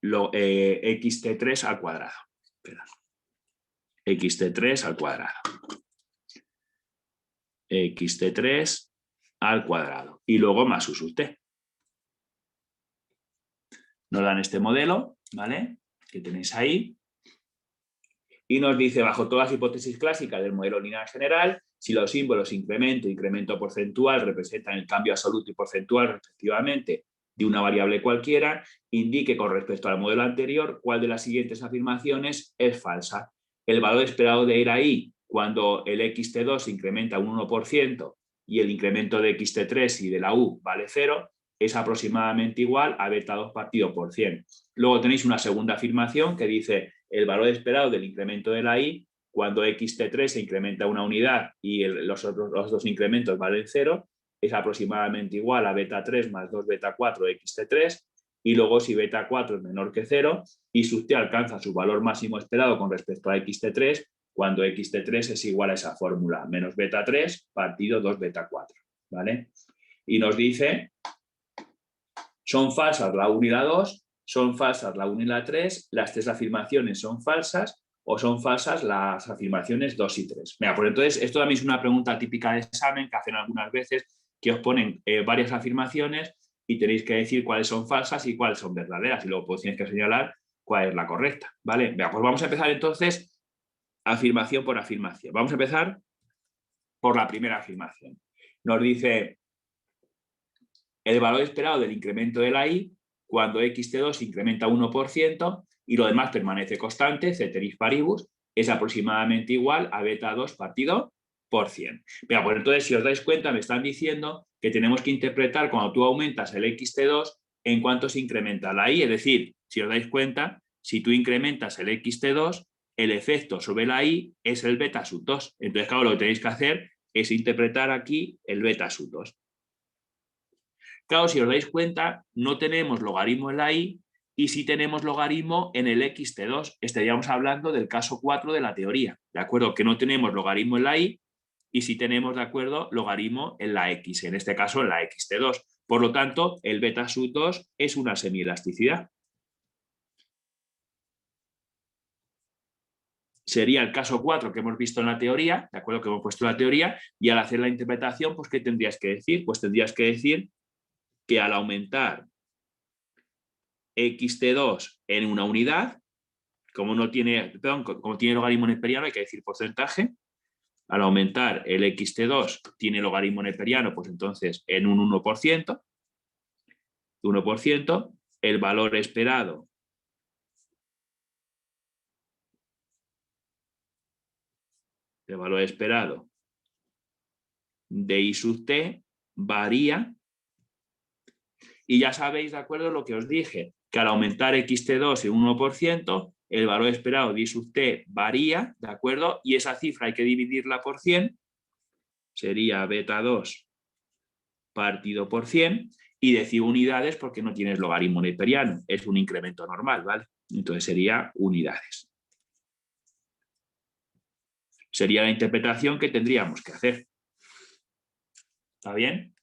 xt3 al cuadrado. Espera. xt3 al cuadrado. xt3 al cuadrado. Y luego más u sub t. Nos dan este modelo, ¿vale? Que tenéis ahí. Y nos dice, bajo todas las hipótesis clásicas del modelo lineal general, si los símbolos incremento e incremento porcentual representan el cambio absoluto y porcentual respectivamente de una variable cualquiera, indique con respecto al modelo anterior cuál de las siguientes afirmaciones es falsa. El valor esperado de era i cuando el xt2 se incrementa un 1% y el incremento de xt3 y de la u vale 0, es aproximadamente igual a beta 2 partido por 100. Luego tenéis una segunda afirmación que dice el valor esperado del incremento de la i cuando xt3 se incrementa una unidad y los dos incrementos valen 0, es aproximadamente igual a beta 3 más 2 beta 4 xt3, y luego si beta 4 es menor que 0 y sub t alcanza su valor máximo esperado con respecto a xt3, cuando xt3 es igual a esa fórmula, menos beta 3 partido 2 beta 4, ¿vale? Y nos dice, son falsas la 1 y la 2, son falsas la 1 y la 3, las tres afirmaciones son falsas, o son falsas las afirmaciones 2 y 3. Mira, pues entonces esto también es una pregunta típica de examen que hacen algunas veces, que os ponen varias afirmaciones y tenéis que decir cuáles son falsas y cuáles son verdaderas, y luego pues tienes que señalar cuál es la correcta, ¿vale? Mira, pues vamos a empezar entonces afirmación por afirmación. Vamos a empezar por la primera afirmación. Nos dice el valor esperado del incremento de la i cuando xt2 incrementa 1% y lo demás permanece constante, ceteris paribus, es aproximadamente igual a beta 2 partido por 100. Pero, pues entonces, si os dais cuenta, me están diciendo que tenemos que interpretar cuando tú aumentas el xt2 en cuánto se incrementa la i. Es decir, si os dais cuenta, si tú incrementas el xt2, el efecto sobre la i es el beta sub 2. Entonces, claro, lo que tenéis que hacer es interpretar aquí el beta sub 2. Claro, si os dais cuenta, no tenemos logaritmo en la i y sí tenemos logaritmo en el xt2. Estaríamos hablando del caso 4 de la teoría, ¿de acuerdo? Que no tenemos logaritmo en la i y sí tenemos, ¿de acuerdo?, logaritmo en la x, en este caso en la xt2. Por lo tanto, el beta sub 2 es una semielasticidad. Sería el caso 4 que hemos visto en la teoría, ¿de acuerdo?, que hemos puesto en la teoría, y al hacer la interpretación, pues, ¿qué tendrías que decir? Pues tendrías que decir que al aumentar xt2 en una unidad, como tiene logaritmo neperiano, hay que decir porcentaje. Al aumentar el xt2 tiene logaritmo neperiano, pues entonces en un 1%, el valor esperado de i sub t varía. Y ya sabéis, ¿de acuerdo?, lo que os dije, que al aumentar xt2 en 1%, el valor esperado de i sub t varía, ¿de acuerdo? Y esa cifra hay que dividirla por 100, sería beta 2 partido por 100, y decir unidades porque no tienes logaritmo neperiano, es un incremento normal, ¿vale? Entonces sería unidades. Sería la interpretación que tendríamos que hacer. ¿Está bien?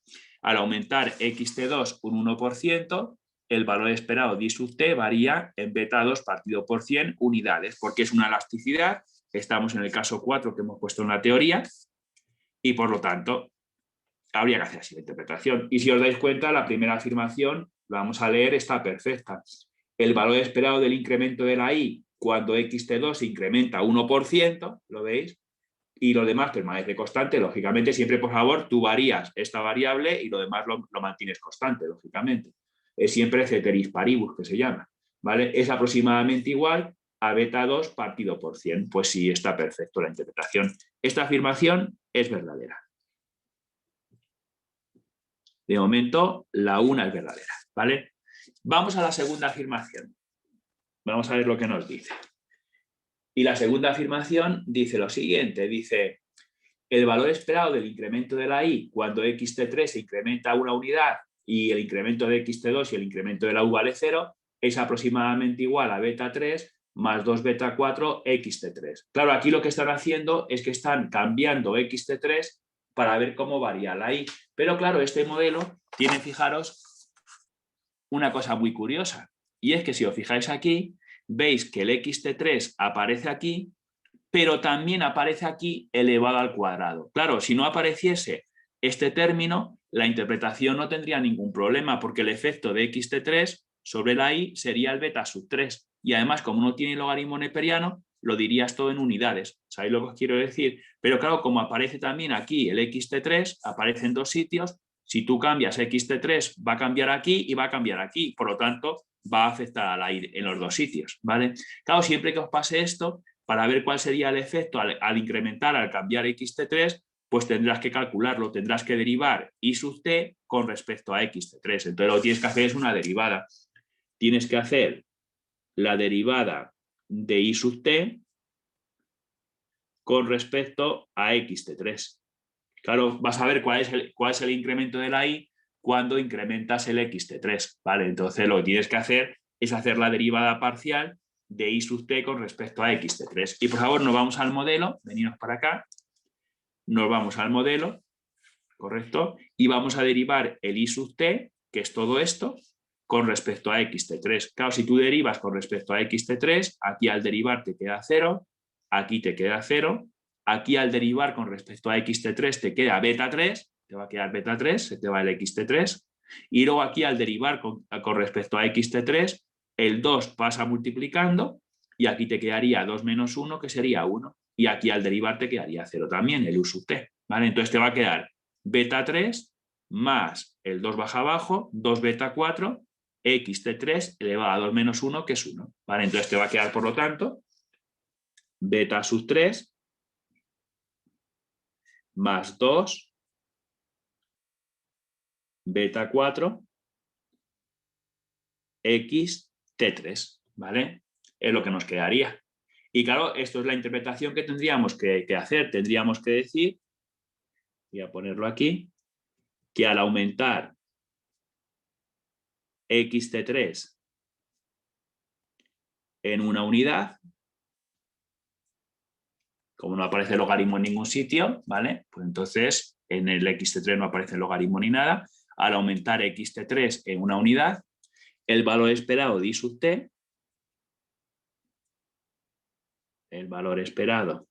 Al aumentar xt2 un 1%, el valor esperado de i sub t varía en beta 2 partido por 100 unidades, porque es una elasticidad. Estamos en el caso 4 que hemos puesto en la teoría y, por lo tanto, habría que hacer así la interpretación. Y si os dais cuenta, la primera afirmación, la vamos a leer, está perfecta. El valor esperado del incremento de la i cuando xt2 se incrementa 1%, ¿lo veis?, y lo demás permanece constante, lógicamente, siempre, por favor, tú varías esta variable y lo demás lo mantienes constante, lógicamente. Es siempre ceteris paribus, que se llama, ¿vale? Es aproximadamente igual a beta 2 partido por 100. Pues sí, está perfecto la interpretación. Esta afirmación es verdadera. De momento, la una es verdadera, ¿vale? Vamos a la segunda afirmación. Vamos a ver lo que nos dice. Y la segunda afirmación dice lo siguiente, dice: el valor esperado del incremento de la i cuando xt3 se incrementa una unidad y el incremento de xt2 y el incremento de la u vale 0 es aproximadamente igual a beta 3 más 2 beta 4 xt3. Claro, aquí lo que están haciendo es que están cambiando xt3 para ver cómo varía la i. Pero claro, este modelo tiene, fijaros, una cosa muy curiosa. Y es que si os fijáis aquí, veis que el xt3 aparece aquí, pero también aparece aquí elevado al cuadrado. Claro, si no apareciese este término, la interpretación no tendría ningún problema, porque el efecto de xt3 sobre la i sería el beta sub 3. Y además, como no tiene logaritmo neperiano, lo dirías todo en unidades. ¿Sabéis lo que os quiero decir? Pero claro, como aparece también aquí el xt3, aparece en dos sitios, Si tú cambias x de 3, va a cambiar aquí y va a cambiar aquí. Por lo tanto, va a afectar a la y en los dos sitios, ¿vale? Claro, siempre que os pase esto, para ver cuál sería el efecto al incrementar, al cambiar x de 3, pues tendrás que calcularlo, tendrás que derivar y sub t con respecto a x de 3. Entonces lo que tienes que hacer es una derivada. Tienes que hacer la derivada de y sub t con respecto a x de 3. Claro, vas a ver cuál es el incremento de la y cuando incrementas el x de 3, ¿vale? Entonces lo que tienes que hacer es hacer la derivada parcial de y sub t con respecto a x de 3. Y por favor, nos vamos al modelo, veniros para acá, nos vamos al modelo, ¿correcto? Y vamos a derivar el y sub t, que es todo esto, con respecto a x de 3. Claro, si tú derivas con respecto a x de 3, aquí al derivar te queda 0, aquí te queda 0, aquí al derivar con respecto a x de 3 te queda beta 3, te va a quedar beta 3, se te va el x de 3, y luego aquí al derivar con respecto a x de 3, el 2 pasa multiplicando, y aquí te quedaría 2 menos 1, que sería 1, y aquí al derivar te quedaría 0 también, el u sub t, ¿vale? Entonces te va a quedar beta 3 más el 2 baja abajo, 2 beta 4, x de 3 elevado a 2 menos 1, que es 1, ¿vale? Entonces te va a quedar, por lo tanto, beta sub 3 más 2 beta 4 x t3, ¿vale? Es lo que nos quedaría. Y claro, esto es la interpretación que tendríamos que hacer. Tendríamos que decir, voy a ponerlo aquí, que al aumentar x t3 en una unidad, como no aparece logaritmo en ningún sitio, ¿vale? Pues entonces en el x t3 no aparece logaritmo ni nada. Al aumentar x t3 en una unidad, el valor esperado de y sub t, el valor esperado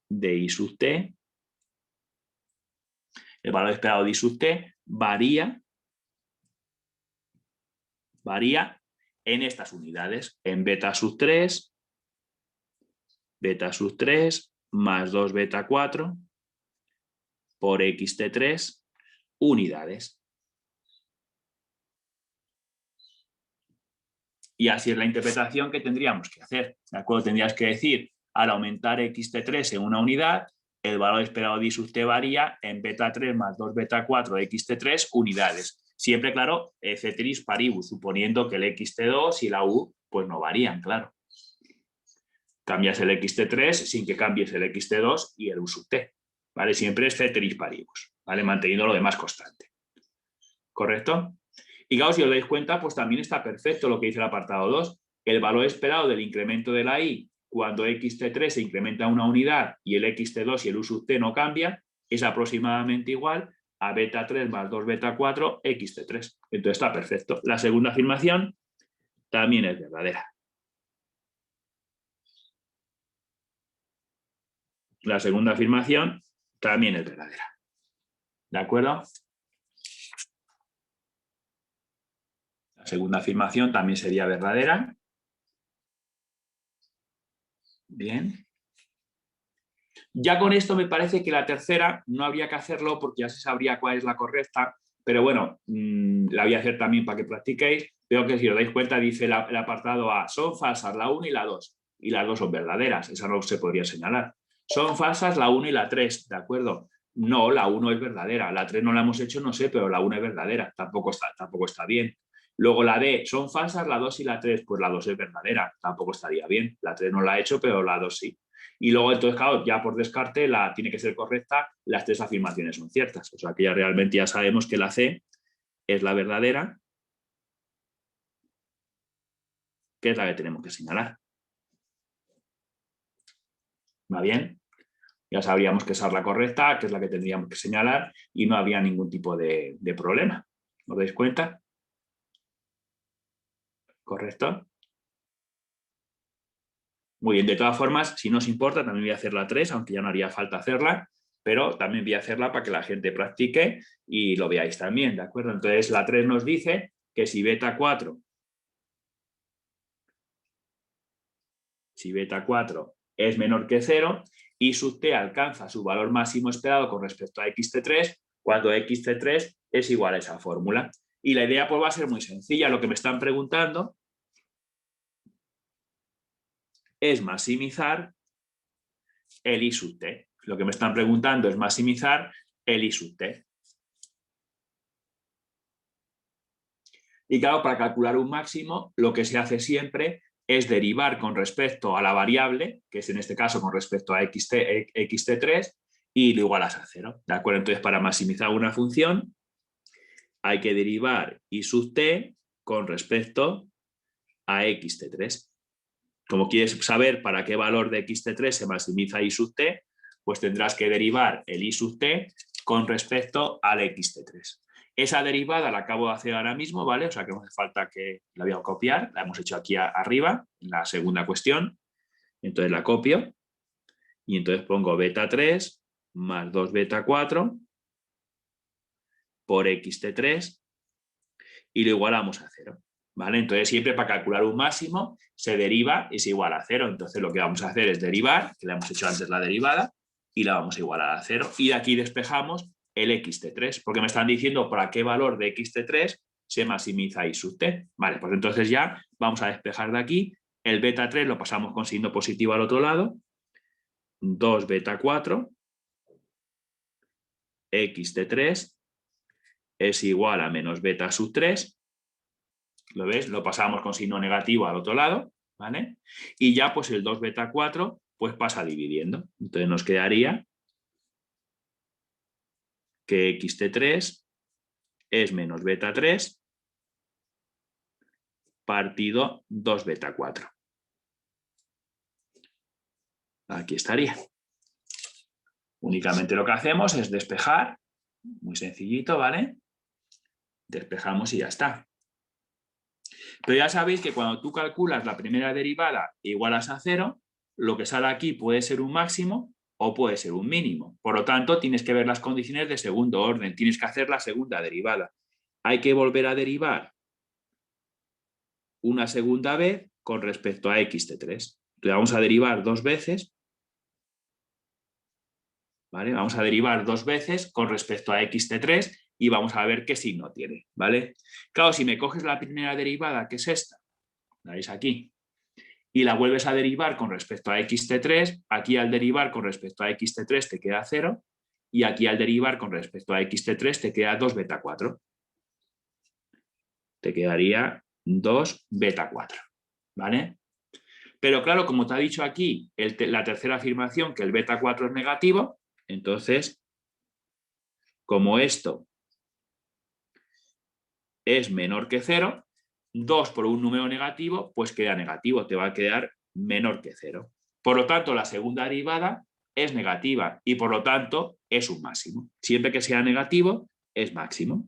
de y sub t, el valor esperado de y sub t varía en estas unidades, en beta sub 3 más 2 beta 4 por x de 3 unidades. Y así es la interpretación que tendríamos que hacer, ¿de acuerdo? Tendrías que decir, al aumentar x de 3 en una unidad, el valor esperado de y sub t varía en beta 3 más 2 beta 4 x de 3 unidades. Siempre, claro, ceteris paribus, suponiendo que el x de 2 y la u pues no varían, claro. Cambias el x de 3 sin que cambies el x de 2 y el u sub t, ¿vale? Siempre es ceteris paribus, ¿vale? Manteniendo lo demás constante. ¿Correcto? Y claro, si os dais cuenta, pues también está perfecto lo que dice el apartado 2. El valor esperado del incremento de la y cuando x de 3 se incrementa una unidad y el x de 2 y el u sub t no cambian, es aproximadamente igual a beta 3 más 2 beta 4 x de 3. Entonces está perfecto. La segunda afirmación también es verdadera. La segunda afirmación también es verdadera. ¿De acuerdo? La segunda afirmación también sería verdadera. Bien. Ya con esto me parece que la tercera no habría que hacerlo porque ya se sabría cuál es la correcta, pero bueno, la voy a hacer también para que practiquéis. Veo que si os dais cuenta dice el apartado A, son falsas la 1 y la 2, y las dos son verdaderas, esa no se podría señalar. Son falsas la 1 y la 3, ¿de acuerdo? No, la 1 es verdadera, la 3 no la hemos hecho, no sé, pero la 1 es verdadera, tampoco está bien. Luego la D, son falsas la 2 y la 3, pues la 2 es verdadera, tampoco estaría bien. La 3 no la he hecho, pero la 2 sí. Y luego, entonces, claro, ya por descarte tiene que ser correcta, las tres afirmaciones son ciertas. O sea, que ya realmente ya sabemos que la C es la verdadera, que es la que tenemos que señalar. ¿Va bien? Ya sabríamos que esa es la correcta, que es la que tendríamos que señalar y no había ningún tipo de problema. ¿Os dais cuenta? ¿Correcto? Muy bien, de todas formas, si no os importa, también voy a hacer la 3, aunque ya no haría falta hacerla, pero también voy a hacerla para que la gente practique y lo veáis también, ¿de acuerdo? Entonces, la 3 nos dice que si beta 4 es menor que 0, y sub t alcanza su valor máximo esperado con respecto a xt3 cuando xt3 es igual a esa fórmula. Y la idea pues va a ser muy sencilla. Lo que me están preguntando es maximizar el i sub t. Lo que me están preguntando es maximizar el i sub t. Y claro, para calcular un máximo, lo que se hace siempre es derivar con respecto a la variable, que es en este caso con respecto a xt3, y lo igualas a 0. ¿De acuerdo? Entonces, para maximizar una función, hay que derivar i sub t con respecto a xt3. Como quieres saber para qué valor de xt3 se maximiza i sub t, pues tendrás que derivar el i sub t con respecto al xt3. Esa derivada la acabo de hacer ahora mismo, ¿vale? O sea que no hace falta que la voy a copiar, la hemos hecho aquí arriba, en la segunda cuestión. Entonces la copio y entonces pongo beta 3 más 2 beta 4 por xt3 y lo igualamos a 0. ¿Vale? Entonces siempre para calcular un máximo se deriva y es igual a 0. Entonces lo que vamos a hacer es derivar, que le hemos hecho antes la derivada, y la vamos a igualar a 0. Y de aquí despejamos el xt3, porque me están diciendo para qué valor de xt3 se maximiza i sub t. Vale, pues entonces ya vamos a despejar de aquí. El beta 3 lo pasamos con signo positivo al otro lado. 2 beta 4 xt3 es igual a menos beta sub 3. ¿Lo ves? Lo pasamos con signo negativo al otro lado, ¿vale? Y ya pues el 2 beta 4 pues pasa dividiendo. Entonces nos quedaría que xt3 es menos beta 3 partido 2 beta 4. Aquí estaría. Únicamente lo que hacemos es despejar, muy sencillito, ¿vale? Despejamos y ya está. Pero ya sabéis que cuando tú calculas la primera derivada e igualas a 0, lo que sale aquí puede ser un máximo o puede ser un mínimo. Por lo tanto, tienes que ver las condiciones de segundo orden. Tienes que hacer la segunda derivada. Hay que volver a derivar una segunda vez con respecto a xt3. Entonces vamos a derivar dos veces. ¿Vale? Vamos a derivar dos veces con respecto a xt3 y vamos a ver qué signo tiene. ¿Vale? Claro, si me coges la primera derivada, que es esta, la veis aquí, y la vuelves a derivar con respecto a xt3, aquí al derivar con respecto a xt3 te queda 0 y aquí al derivar con respecto a xt3 te queda 2 beta 4. Te quedaría 2 beta 4. ¿Vale? Pero claro, como te ha dicho aquí la tercera afirmación que el beta 4 es negativo, entonces, como esto es menor que 0, 2 por un número negativo, pues queda negativo, te va a quedar menor que 0. Por lo tanto, la segunda derivada es negativa y por lo tanto es un máximo. Siempre que sea negativo, es máximo.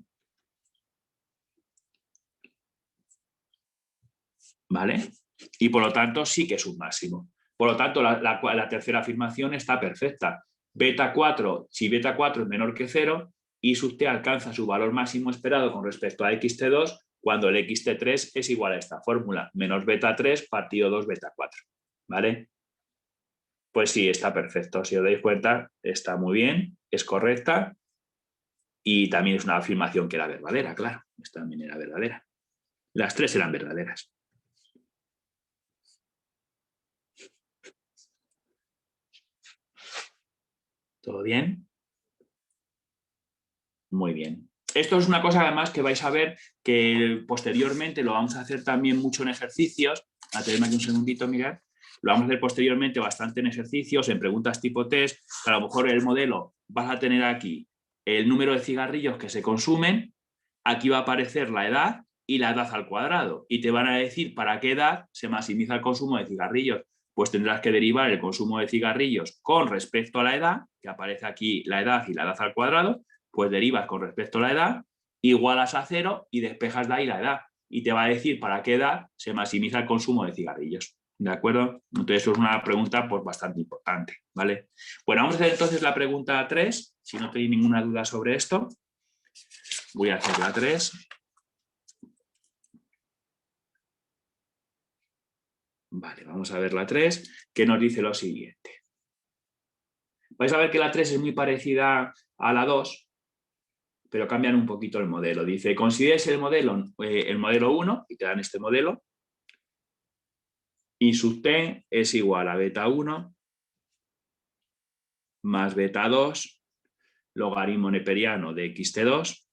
¿Vale? Y por lo tanto sí que es un máximo. Por lo tanto, la tercera afirmación está perfecta. Beta 4, si beta 4 es menor que 0, i sub t alcanza su valor máximo esperado con respecto a xt2 cuando el xt3 es igual a esta fórmula, menos beta 3 partido 2 beta 4. ¿Vale? Pues sí, está perfecto. Si os dais cuenta, está muy bien, es correcta y también es una afirmación que era verdadera, claro. Esta también era verdadera. Las tres eran verdaderas. ¿Todo bien? Muy bien. Esto es una cosa además que vais a ver que posteriormente lo vamos a hacer también mucho en ejercicios. Atendedme aquí un segundito, mirad. Lo vamos a hacer posteriormente bastante en ejercicios, en preguntas tipo test. A lo mejor el modelo vas a tener aquí el número de cigarrillos que se consumen. Aquí va a aparecer la edad y la edad al cuadrado. Y te van a decir para qué edad se maximiza el consumo de cigarrillos. Pues tendrás que derivar el consumo de cigarrillos con respecto a la edad, que aparece aquí la edad y la edad al cuadrado, pues derivas con respecto a la edad, igualas a 0 y despejas de ahí la edad. Y te va a decir para qué edad se maximiza el consumo de cigarrillos. ¿De acuerdo? Entonces eso es una pregunta pues, bastante importante. ¿Vale? Bueno, vamos a hacer entonces la pregunta 3, si no tenéis ninguna duda sobre esto. Voy a hacer la 3. Vale, vamos a ver la 3, que nos dice lo siguiente. Vais a ver que la 3 es muy parecida a la 2, pero cambian un poquito el modelo. Dice, consideres el modelo 1, y te dan este modelo, y sub t es igual a beta 1 más beta 2, logaritmo neperiano de xt2,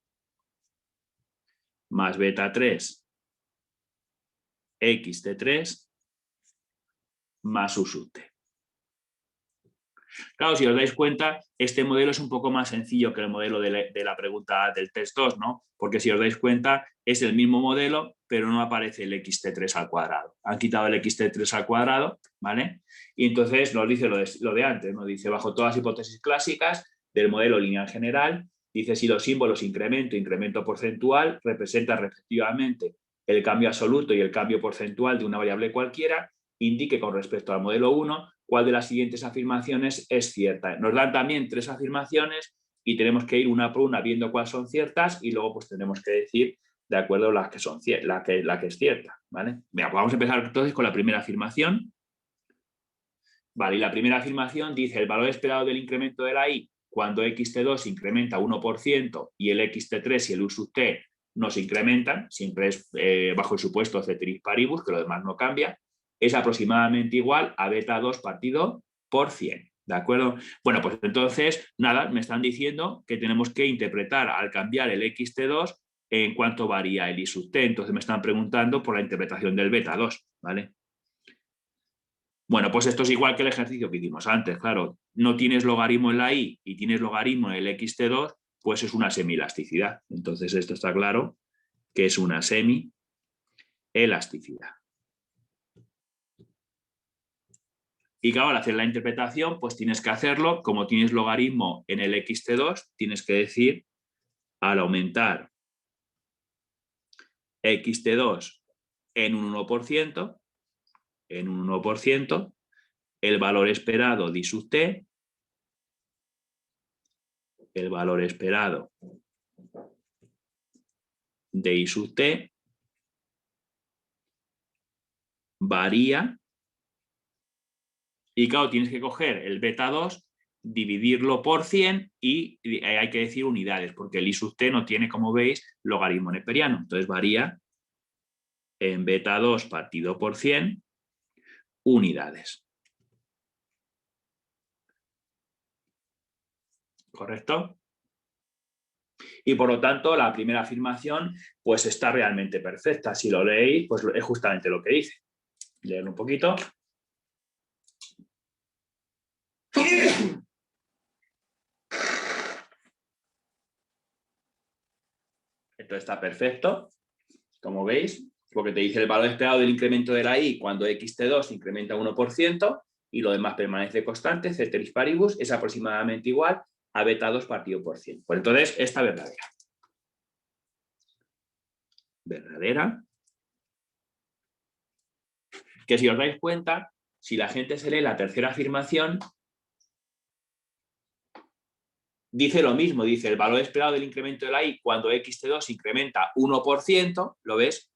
más beta 3, xt3, más u sub t. Claro, si os dais cuenta, este modelo es un poco más sencillo que el modelo de la pregunta del test 2, ¿no? Porque si os dais cuenta, es el mismo modelo, pero no aparece el xt3 al cuadrado. Han quitado el xt3 al cuadrado, ¿vale? Y entonces nos dice lo de antes, nos dice, bajo todas las hipótesis clásicas del modelo lineal general, dice si los símbolos incremento e incremento porcentual representan respectivamente el cambio absoluto y el cambio porcentual de una variable cualquiera, indique con respecto al modelo 1 cuál de las siguientes afirmaciones es cierta. Nos dan también 3 afirmaciones y tenemos que ir una por una viendo cuáles son ciertas y luego pues tenemos que decir de acuerdo a las que son la que es cierta, ¿vale? Mira, pues vamos a empezar entonces con la primera afirmación. Vale, y la primera afirmación dice el valor esperado del incremento de la i cuando xt2 incrementa 1% y el xt3 y el u sub t no se incrementan, siempre es bajo el supuesto ceteris paribus, que lo demás no cambia, es aproximadamente igual a beta 2 partido por 100, ¿de acuerdo? Bueno, pues entonces, nada, me están diciendo que tenemos que interpretar al cambiar el xt2 en cuánto varía el i sub t, entonces me están preguntando por la interpretación del beta 2, ¿vale? Bueno, pues esto es igual que el ejercicio que hicimos antes, claro, no tienes logaritmo en la i y tienes logaritmo en el xt2, pues es una semielasticidad. Entonces esto está claro que es una semielasticidad. Y claro, al hacer la interpretación, pues tienes que hacerlo, como tienes logaritmo en el xt2, tienes que decir, al aumentar xt2 en un 1%, el valor esperado de i sub t, el valor esperado de i sub t varía, y claro, tienes que coger el beta 2, dividirlo por 100 y hay que decir unidades, porque el i sub t no tiene, como veis, logaritmo neperiano. Entonces varía en beta 2 partido por 100 unidades. ¿Correcto? Y por lo tanto, la primera afirmación pues está realmente perfecta. Si lo leéis, pues es justamente lo que dice. Leerlo un poquito. Esto está perfecto, como veis, porque te dice el valor esperado del incremento de la i cuando xt2 incrementa 1% y lo demás permanece constante, ceteris paribus, es aproximadamente igual a beta 2 partido por 100. Pues entonces, esta verdadera. Verdadera. Que si os dais cuenta, si la gente se lee la tercera afirmación, dice lo mismo, dice el valor esperado del incremento de la i cuando xt2 incrementa 1%, ¿lo ves?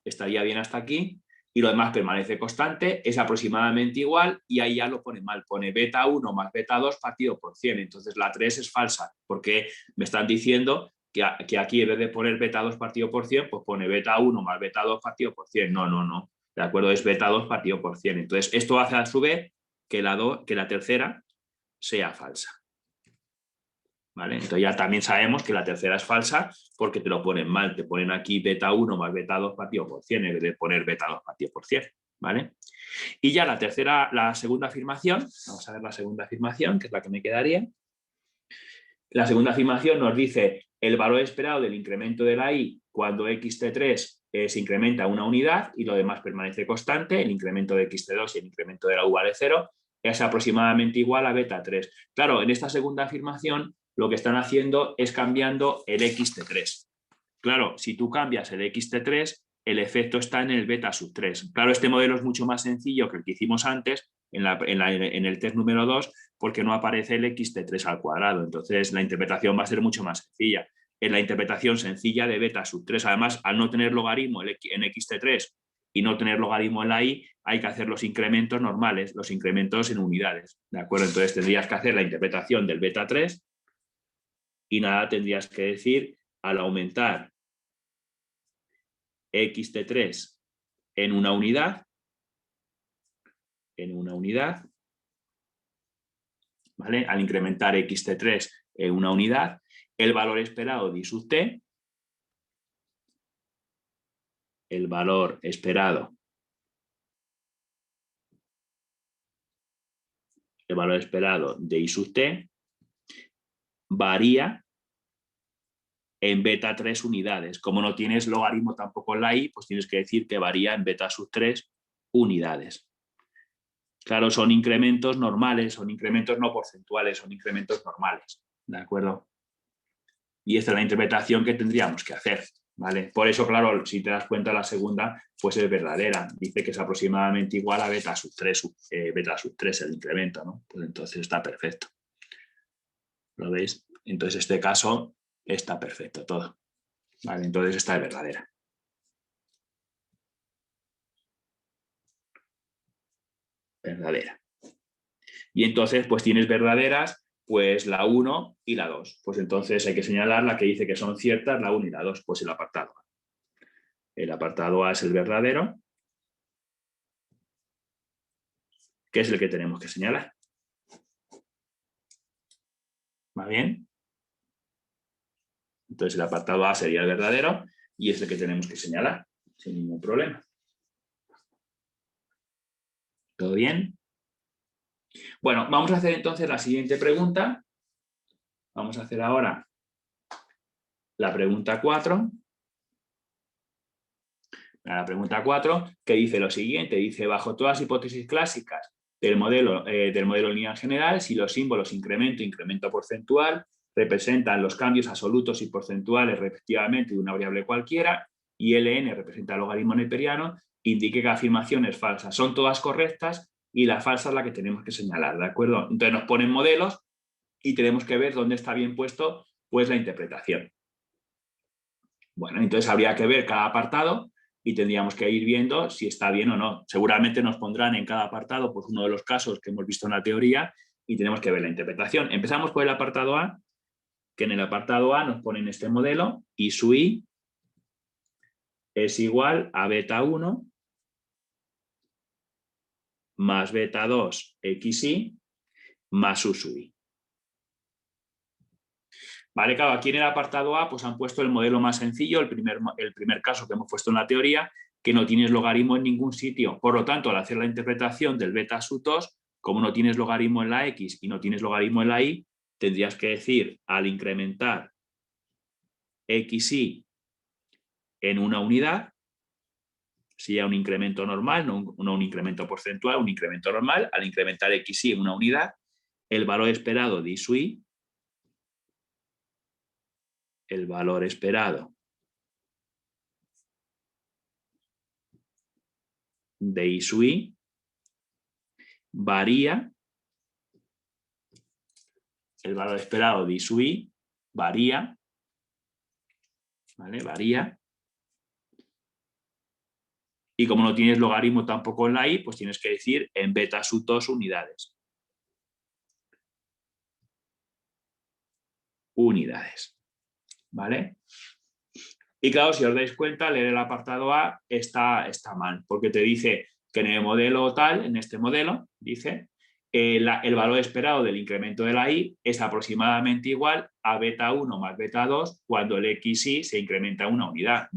Estaría bien hasta aquí, y lo demás permanece constante, es aproximadamente igual, y ahí ya lo pone mal, pone beta 1 más beta 2 partido por 100, entonces la 3 es falsa, porque me están diciendo que aquí en vez de poner beta 2 partido por 100, pues pone beta 1 más beta 2 partido por 100, no, ¿de acuerdo? Es beta 2 partido por 100, entonces esto hace a su vez que la tercera sea falsa. ¿Vale? Entonces ya también sabemos que la tercera es falsa porque te lo ponen mal, te ponen aquí beta 1 más beta 2 partido por 100 en vez de poner beta 2 partido por 100, ¿vale? Y ya la segunda afirmación, vamos a ver la segunda afirmación, que es la que me quedaría. La segunda afirmación nos dice el valor esperado del incremento de la i cuando xt3 se incrementa una unidad y lo demás permanece constante, el incremento de xt2 y el incremento de la u vale 0, es aproximadamente igual a beta 3. Claro, en esta segunda afirmación lo que están haciendo es cambiando el xt3. Claro, si tú cambias el xt3, el efecto está en el beta sub 3. Claro, este modelo es mucho más sencillo que el que hicimos antes en el test número 2 porque no aparece el xt3 al cuadrado. Entonces, la interpretación va a ser mucho más sencilla. En la interpretación sencilla de beta sub 3, además, al no tener logaritmo en xt3 y no tener logaritmo en la i, hay que hacer los incrementos normales, los incrementos en unidades, ¿de acuerdo? Entonces tendrías que hacer la interpretación del beta 3 y nada, tendrías que decir, al aumentar xt3 en una unidad, ¿vale? Al incrementar xt3 en una unidad, el valor esperado de i sub t, el valor esperado de i sub t varía en beta 3 unidades. Como no tienes logaritmo tampoco en la i, pues tienes que decir que varía en beta sub 3 unidades. Claro, son incrementos normales, son incrementos no porcentuales, son incrementos normales, ¿de acuerdo? Y esta es la interpretación que tendríamos que hacer, ¿vale? Por eso, claro, si te das cuenta, la segunda pues es verdadera. Dice que es aproximadamente igual a beta sub 3 el incremento, ¿no? Pues entonces está perfecto. ¿Lo veis? Entonces, en este caso está perfecto todo. ¿Vale? Entonces esta es verdadera. Verdadera. Y entonces, pues tienes verdaderas, pues la 1 y la 2. Pues entonces hay que señalar la que dice que son ciertas, la 1 y la 2, pues el apartado A. El apartado A es el verdadero, que es el que tenemos que señalar. ¿Va bien? Entonces el apartado A sería el verdadero y es el que tenemos que señalar, sin ningún problema. ¿Todo bien? Bueno, vamos a hacer entonces la siguiente pregunta. Vamos a hacer ahora la pregunta 4. La pregunta 4, que dice lo siguiente, dice, bajo todas las hipótesis clásicas del modelo lineal general, si los símbolos incremento e incremento porcentual representan los cambios absolutos y porcentuales respectivamente de una variable cualquiera y Ln representa el logaritmo neperiano, indique que la afirmación es falsa. Son todas correctas y la falsa es la que tenemos que señalar, ¿de acuerdo? Entonces nos ponen modelos y tenemos que ver dónde está bien puesto pues la interpretación. Bueno, entonces habría que ver cada apartado y tendríamos que ir viendo si está bien o no. Seguramente nos pondrán en cada apartado pues, uno de los casos que hemos visto en la teoría y tenemos que ver la interpretación. Empezamos por el apartado A, que en el apartado A nos ponen este modelo y su i es igual a beta 1 más beta 2 xi más u sub i. Vale, claro, aquí en el apartado A pues han puesto el modelo más sencillo, el primer caso que hemos puesto en la teoría, que no tienes logaritmo en ningún sitio. Por lo tanto, al hacer la interpretación del beta sub 2, como no tienes logaritmo en la x y no tienes logaritmo en la y, tendrías que decir, al incrementar xi en una unidad, sería un incremento normal, no un incremento porcentual, un incremento normal, al incrementar xi en una unidad, el valor esperado de i sub i, el valor esperado de i sub i varía, el valor esperado de i sub i varía, ¿vale? Varía. Y como no tienes logaritmo tampoco en la i, pues tienes que decir en beta sub 2 unidades. Unidades, ¿vale? Y claro, si os dais cuenta, leer el apartado A está mal, porque te dice que en el modelo tal, en este modelo, dice, el valor esperado del incremento de la i es aproximadamente igual a beta 1 más beta 2 cuando el xi se incrementa una unidad.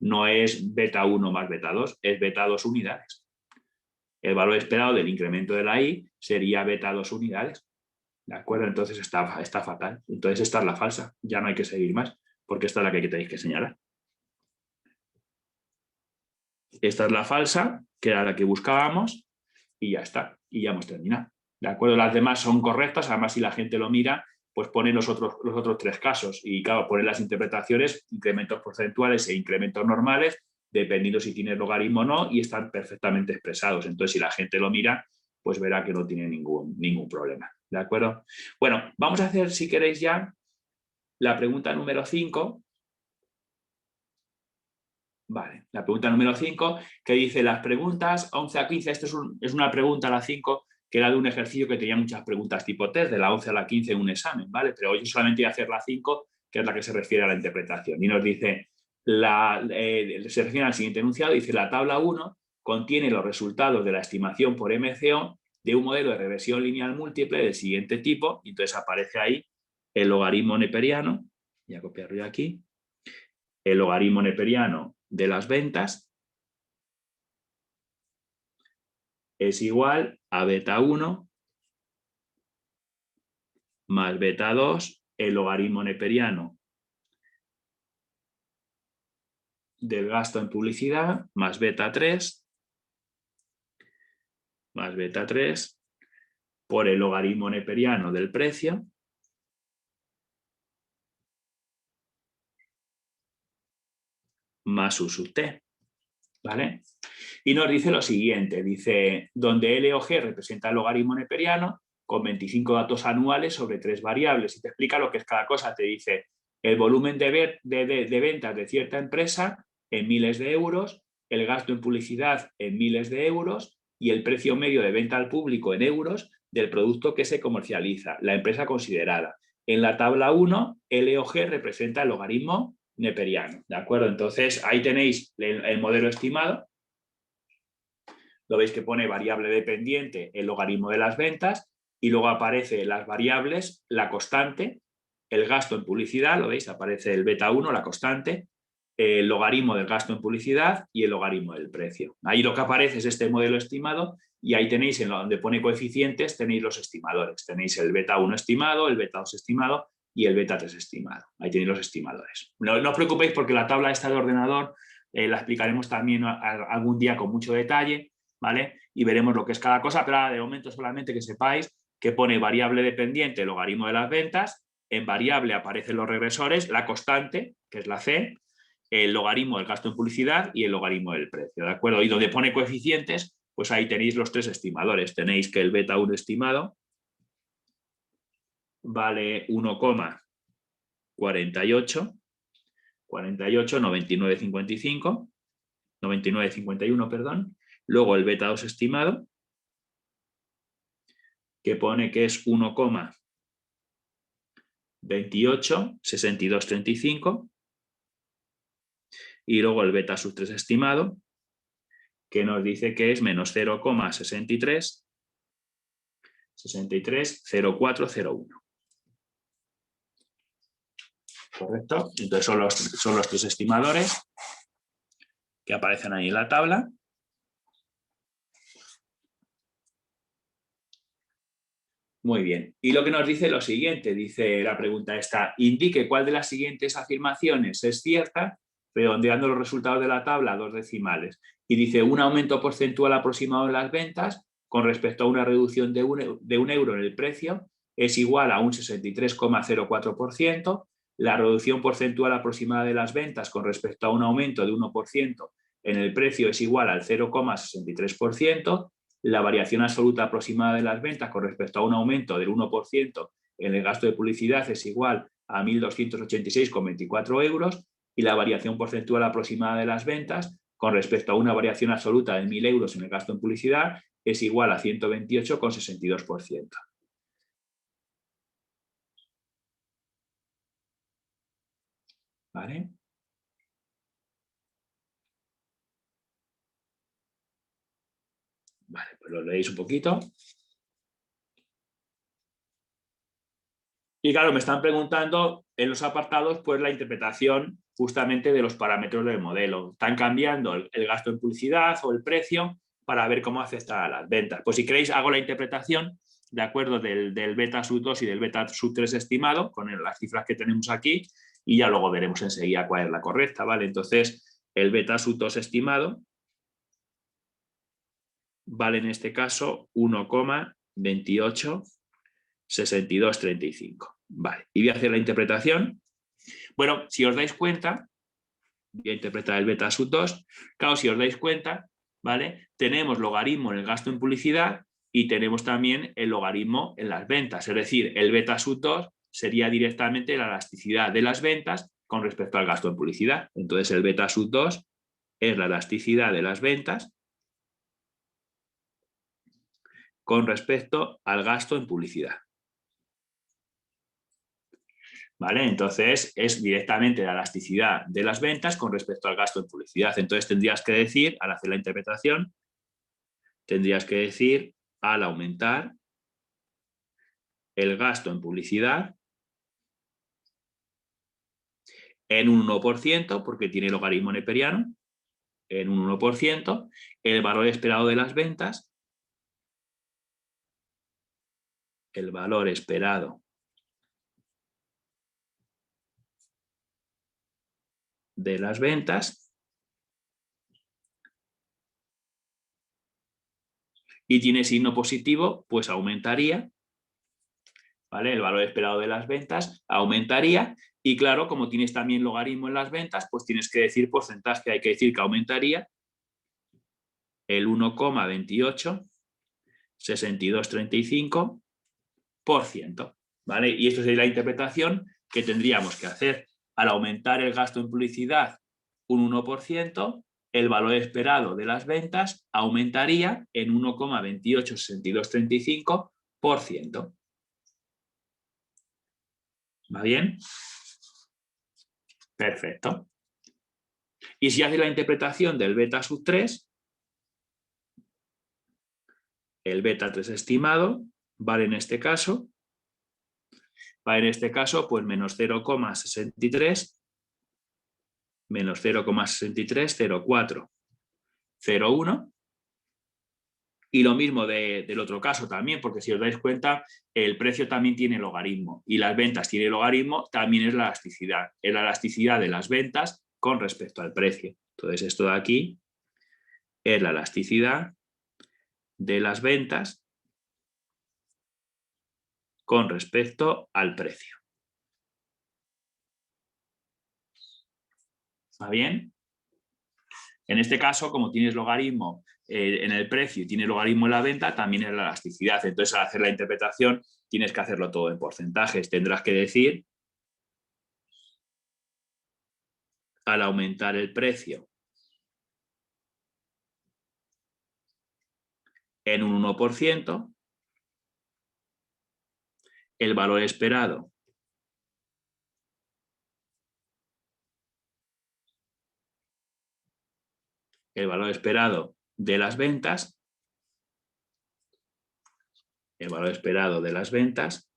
No es beta 1 más beta 2, es beta 2 unidades. El valor esperado del incremento de la i sería beta 2 unidades. ¿De acuerdo? Entonces está fatal. Entonces esta es la falsa. Ya no hay que seguir más, porque esta es la que tenéis que señalar. Esta es la falsa, que era la que buscábamos, y ya está. Y ya hemos terminado. ¿De acuerdo? Las demás son correctas. Además, si la gente lo mira, pues pone los otros 3 casos. Y claro, pone las interpretaciones, incrementos porcentuales e incrementos normales, dependiendo si tiene logaritmo o no, y están perfectamente expresados. Entonces, si la gente lo mira, pues verá que no tiene ningún problema. ¿De acuerdo? Bueno, vamos a hacer, si queréis ya, la pregunta número 5. Vale, la pregunta número 5, que dice las preguntas 11 a 15, esto es una pregunta, la 5, que era de un ejercicio que tenía muchas preguntas tipo test, de la 11 a la 15 en un examen, ¿vale? Pero yo solamente voy a hacer la 5, que es la que se refiere a la interpretación. Y nos dice, se refiere al siguiente enunciado, dice la tabla 1 contiene los resultados de la estimación por MCO de un modelo de regresión lineal múltiple del siguiente tipo, y entonces aparece ahí el logaritmo neperiano, voy a copiarlo yo aquí, el logaritmo neperiano de las ventas es igual a beta 1 más beta 2, el logaritmo neperiano del gasto en publicidad más beta 3 por el logaritmo neperiano del precio más U sub t, ¿vale? Y nos dice lo siguiente, dice, donde L o G representa el logaritmo neperiano con 25 datos anuales sobre 3 variables, y te explica lo que es cada cosa, te dice el volumen de ventas de cierta empresa en miles de euros, el gasto en publicidad en miles de euros y el precio medio de venta al público en euros del producto que se comercializa, la empresa considerada. En la tabla 1, L o G representa el logaritmo neperiano, ¿de acuerdo? Entonces, ahí tenéis el modelo estimado. Lo veis que pone variable dependiente, el logaritmo de las ventas, y luego aparece las variables, la constante, el gasto en publicidad, lo veis, aparece el beta 1, la constante, el logaritmo del gasto en publicidad y el logaritmo del precio. Ahí lo que aparece es este modelo estimado y ahí tenéis, en donde pone coeficientes, tenéis los estimadores. Tenéis el beta 1 estimado, el beta 2 estimado y el beta 3 estimado. Ahí tenéis los estimadores. No os preocupéis porque la tabla esta de ordenador la explicaremos también algún día con mucho detalle, ¿vale? Y veremos lo que es cada cosa, pero de momento solamente que sepáis que pone variable dependiente, logaritmo de las ventas, en variable aparecen los regresores, la constante, que es la C, el logaritmo del gasto en publicidad y el logaritmo del precio, ¿de acuerdo? Y donde pone coeficientes, pues ahí tenéis los 3 estimadores. Tenéis que el beta 1 estimado vale 1,48, 99,55, 99,51, perdón. Luego el beta 2 estimado, que pone que es 1,28, 62,35. Y luego el beta sub 3 estimado, que nos dice que es menos 0,63, 63,0401. ¿Correcto? Entonces son los 3 estimadores que aparecen ahí en la tabla. Muy bien. Y lo que nos dice lo siguiente, dice la pregunta esta, indique cuál de las siguientes afirmaciones es cierta, redondeando los resultados de la tabla a 2 decimales. Y dice un aumento porcentual aproximado en las ventas con respecto a una reducción de un euro en el precio es igual a un 63,04%. La reducción porcentual aproximada de las ventas con respecto a un aumento de 1% en el precio es igual al 0,63%. La variación absoluta aproximada de las ventas con respecto a un aumento del 1% en el gasto de publicidad es igual a 1.286,24 euros y la variación porcentual aproximada de las ventas con respecto a una variación absoluta de 1.000 euros en el gasto en publicidad es igual a 128,62%. ¿Vale? Vale, pues lo leéis un poquito. Y claro, me están preguntando en los apartados pues la interpretación justamente de los parámetros del modelo. Están cambiando el gasto en publicidad o el precio para ver cómo afecta a las ventas. Pues si queréis hago la interpretación de acuerdo del beta sub 2 y del beta sub 3 estimado con las cifras que tenemos aquí y ya luego veremos enseguida cuál es la correcta, ¿vale? Entonces el beta sub 2 estimado vale en este caso 1,28 62,35. Vale, y voy a hacer la interpretación. Bueno, si os dais cuenta, voy a interpretar el beta sub 2. Claro, si os dais cuenta, ¿vale? Tenemos logaritmo en el gasto en publicidad y tenemos también el logaritmo en las ventas. Es decir, el beta sub 2 sería directamente la elasticidad de las ventas con respecto al gasto en publicidad. Entonces, el beta sub 2 es la elasticidad de las ventas con respecto al gasto en publicidad. ¿Vale? Entonces es directamente la elasticidad de las ventas con respecto al gasto en publicidad. Entonces tendrías que decir, al hacer la interpretación, tendrías que decir, al aumentar el gasto en publicidad en un 1%, porque tiene logaritmo neperiano, en un 1%, el valor esperado de las ventas, el valor esperado de las ventas, y tiene signo positivo, pues aumentaría, ¿vale? El valor esperado de las ventas aumentaría, y claro, como tienes también logaritmo en las ventas, pues tienes que decir porcentaje, hay que decir que aumentaría el 1,28 62,35%, ¿vale? Y esto sería la interpretación que tendríamos que hacer. Al aumentar el gasto en publicidad un 1%, el valor esperado de las ventas aumentaría en 1,286235%. ¿Va bien? Perfecto. Y si haces la interpretación del beta sub 3, el beta 3 estimado vale en este caso, pues menos 0,63, menos 0,630401, y lo mismo del otro caso también, porque si os dais cuenta, el precio también tiene logaritmo y las ventas tienen logaritmo, también es la elasticidad de las ventas con respecto al precio. Entonces esto de aquí es la elasticidad de las ventas con respecto al precio. ¿Va bien? En este caso, como tienes logaritmo en el precio y tienes logaritmo en la venta, también es la elasticidad. Entonces, al hacer la interpretación, tienes que hacerlo todo en porcentajes. Tendrás que decir, al aumentar el precio en un 1%, el valor esperado de las ventas,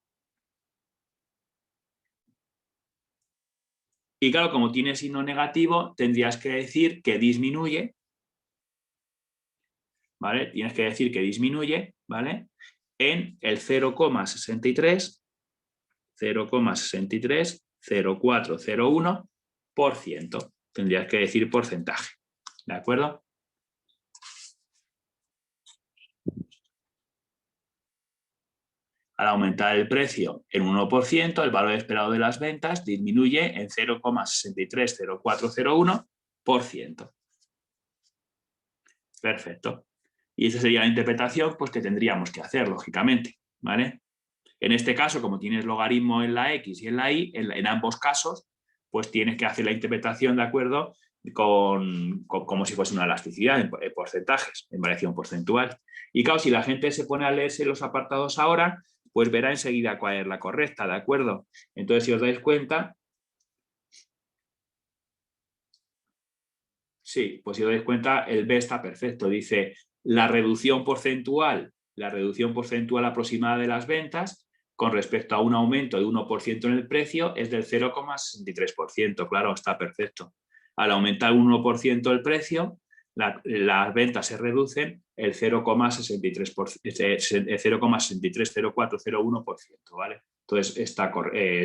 y claro, como tiene signo negativo, tendrías que decir que disminuye, ¿vale? Tienes que decir que disminuye, ¿vale? En el 0,630401%. Tendrías que decir porcentaje, ¿de acuerdo? Al aumentar el precio en un 1%, el valor esperado de las ventas disminuye en 0,630401%. Perfecto. Y esa sería la interpretación pues, que tendríamos que hacer, lógicamente, ¿vale? En este caso, como tienes logaritmo en la X y en la Y, en ambos casos, pues tienes que hacer la interpretación de acuerdo como si fuese una elasticidad en porcentajes, en variación porcentual. Y claro, si la gente se pone a leerse los apartados ahora, pues verá enseguida cuál es la correcta, ¿de acuerdo? Entonces, si os dais cuenta, sí, pues si os dais cuenta, el B está perfecto. Dice, la reducción porcentual aproximada de las ventas con respecto a un aumento de 1% en el precio es del 0,63%. Claro, está perfecto. Al aumentar un 1% el precio, las ventas se reducen el 0,630401%, ¿vale? Entonces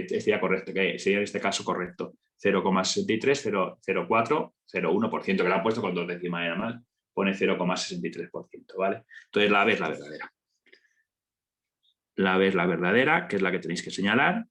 sería correcto, que sería en este caso correcto. 0,630401%, que lo han puesto con 2 décimas nada más, pone 0,63%, ¿vale? Entonces la B es la verdadera. La B es la verdadera, que es la que tenéis que señalar.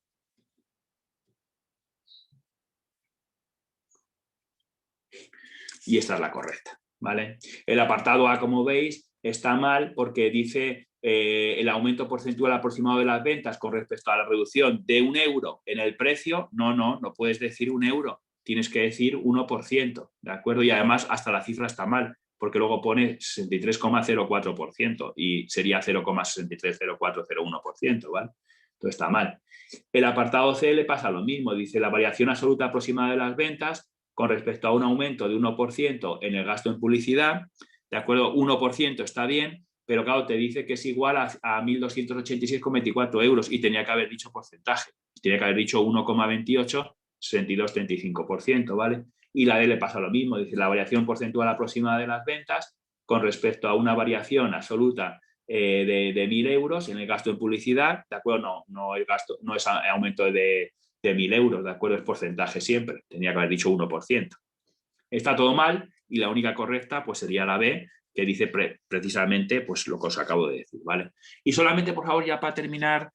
Y esta es la correcta, ¿vale? El apartado A, como veis, está mal porque dice el aumento porcentual aproximado de las ventas con respecto a la reducción de €1 en el precio. No puedes decir €1, tienes que decir 1%, ¿de acuerdo? Y además hasta la cifra está mal, porque luego pone 63,04% y sería 0,630401%, ¿vale? Entonces está mal. El apartado C le pasa lo mismo, dice la variación absoluta aproximada de las ventas con respecto a un aumento de 1% en el gasto en publicidad, ¿de acuerdo? 1% está bien, pero claro, te dice que es igual a 1.286,24 euros y tenía que haber dicho porcentaje. Tenía que haber dicho 1,28, 62,35%, ¿vale? Y la D le pasa lo mismo, dice la variación porcentual aproximada de las ventas con respecto a una variación absoluta de 1.000 euros en el gasto en publicidad, ¿de acuerdo? No el gasto, no es aumento de 1.000 euros, ¿de acuerdo? Es porcentaje siempre, tenía que haber dicho 1%. Está todo mal y la única correcta pues sería la B, que dice precisamente pues lo que os acabo de decir, ¿vale? Y solamente, por favor, ya para terminar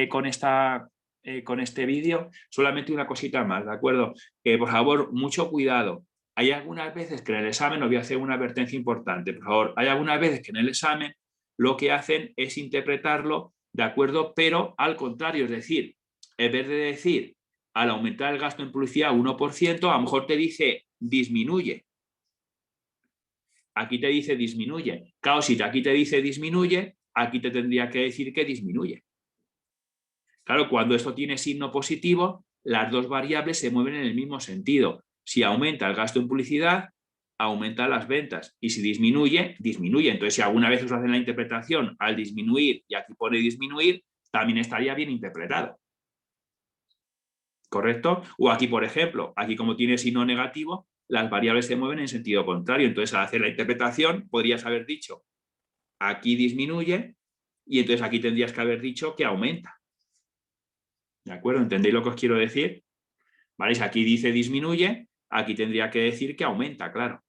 con este vídeo, solamente una cosita más, ¿de acuerdo? Por favor, mucho cuidado. Hay algunas veces que en el examen, os voy a hacer una advertencia importante, por favor, hay algunas veces que en el examen lo que hacen es interpretarlo, ¿de acuerdo? Pero al contrario, es decir, en vez de decir al aumentar el gasto en publicidad 1%, a lo mejor te dice disminuye. Aquí te dice disminuye. Claro, si aquí te dice disminuye, aquí te tendría que decir que disminuye. Claro, cuando esto tiene signo positivo, las dos variables se mueven en el mismo sentido. Si aumenta el gasto en publicidad, aumenta las ventas. Y si disminuye, disminuye. Entonces, si alguna vez os hacen la interpretación al disminuir y aquí pone disminuir, también estaría bien interpretado. ¿Correcto? O aquí, por ejemplo, aquí como tiene signo negativo, las variables se mueven en sentido contrario. Entonces, al hacer la interpretación, podrías haber dicho aquí disminuye y entonces aquí tendrías que haber dicho que aumenta. ¿De acuerdo? ¿Entendéis lo que os quiero decir? ¿Vale? Si aquí dice disminuye, aquí tendría que decir que aumenta, claro.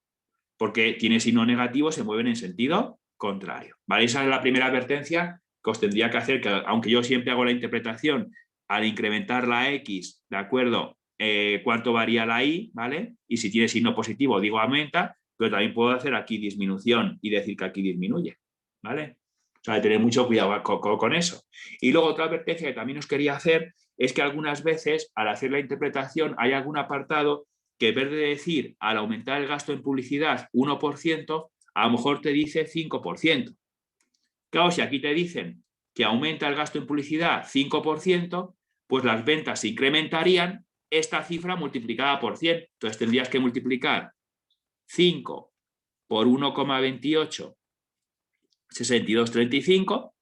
Porque tiene signo negativo, se mueven en sentido contrario. ¿Vale? Esa es la primera advertencia que os tendría que hacer, que aunque yo siempre hago la interpretación al incrementar la X, ¿de acuerdo? Cuánto varía la Y, ¿vale? Y si tiene signo positivo, digo aumenta, pero también puedo hacer aquí disminución y decir que aquí disminuye, ¿vale? O sea, hay que tener mucho cuidado con eso. Y luego otra advertencia que también os quería hacer es que algunas veces, al hacer la interpretación, hay algún apartado que en vez de decir al aumentar el gasto en publicidad 1%, a lo mejor te dice 5%. Claro, si aquí te dicen que aumenta el gasto en publicidad 5%, pues las ventas se incrementarían esta cifra multiplicada por 100. Entonces tendrías que multiplicar 5 por 1,28, 62,35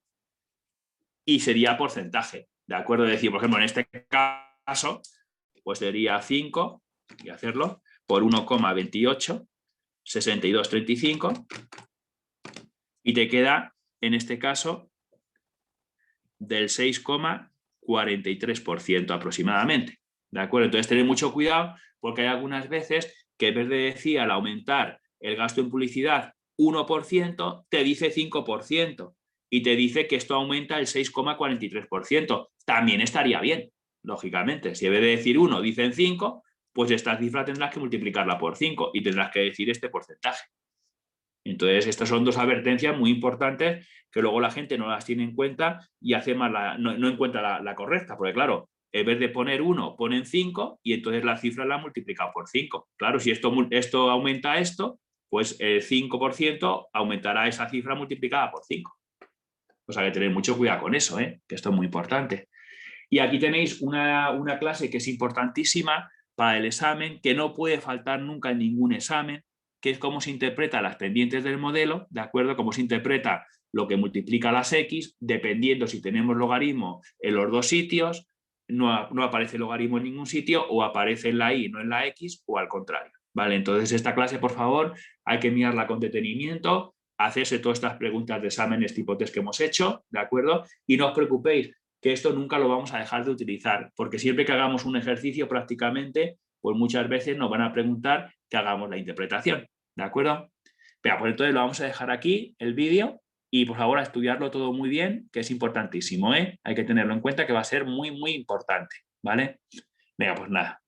y sería porcentaje. ¿De acuerdo? Es decir, por ejemplo, en este caso, pues sería 5, voy a hacerlo, por 1,28, 62,35 y te queda, en este caso, del 6,43% aproximadamente. ¿De acuerdo? Entonces, tener mucho cuidado porque hay algunas veces que en vez de decir al aumentar el gasto en publicidad 1%, te dice 5% y te dice que esto aumenta el 6,43%. También estaría bien, lógicamente. Si en vez de decir 1 dicen 5, pues esta cifra tendrás que multiplicarla por 5 y tendrás que decir este porcentaje. Entonces, estas son dos advertencias muy importantes que luego la gente no las tiene en cuenta y hace más no encuentra la correcta, porque claro, en vez de poner 1, ponen 5 y entonces la cifra la han multiplicado por 5. Claro, si esto aumenta esto, pues el 5% aumentará esa cifra multiplicada por 5. O sea, hay que tener mucho cuidado con eso, que esto es muy importante. Y aquí tenéis una clase que es importantísima para el examen, que no puede faltar nunca en ningún examen, que es cómo se interpreta las pendientes del modelo, ¿de acuerdo? Cómo se interpreta lo que multiplica las X, dependiendo si tenemos logaritmo en los dos sitios, no aparece logaritmo en ningún sitio, o aparece en la Y, no en la X, o al contrario, ¿vale? Entonces, esta clase, por favor, hay que mirarla con detenimiento, hacerse todas estas preguntas de exámenes tipo test que hemos hecho, ¿de acuerdo? Y no os preocupéis, que esto nunca lo vamos a dejar de utilizar, porque siempre que hagamos un ejercicio prácticamente, pues muchas veces nos van a preguntar que hagamos la interpretación, ¿de acuerdo? Pero pues entonces lo vamos a dejar aquí, el vídeo, y por favor a estudiarlo todo muy bien, que es importantísimo, ¿eh? Hay que tenerlo en cuenta que va a ser muy, muy importante, ¿vale? Venga, pues nada.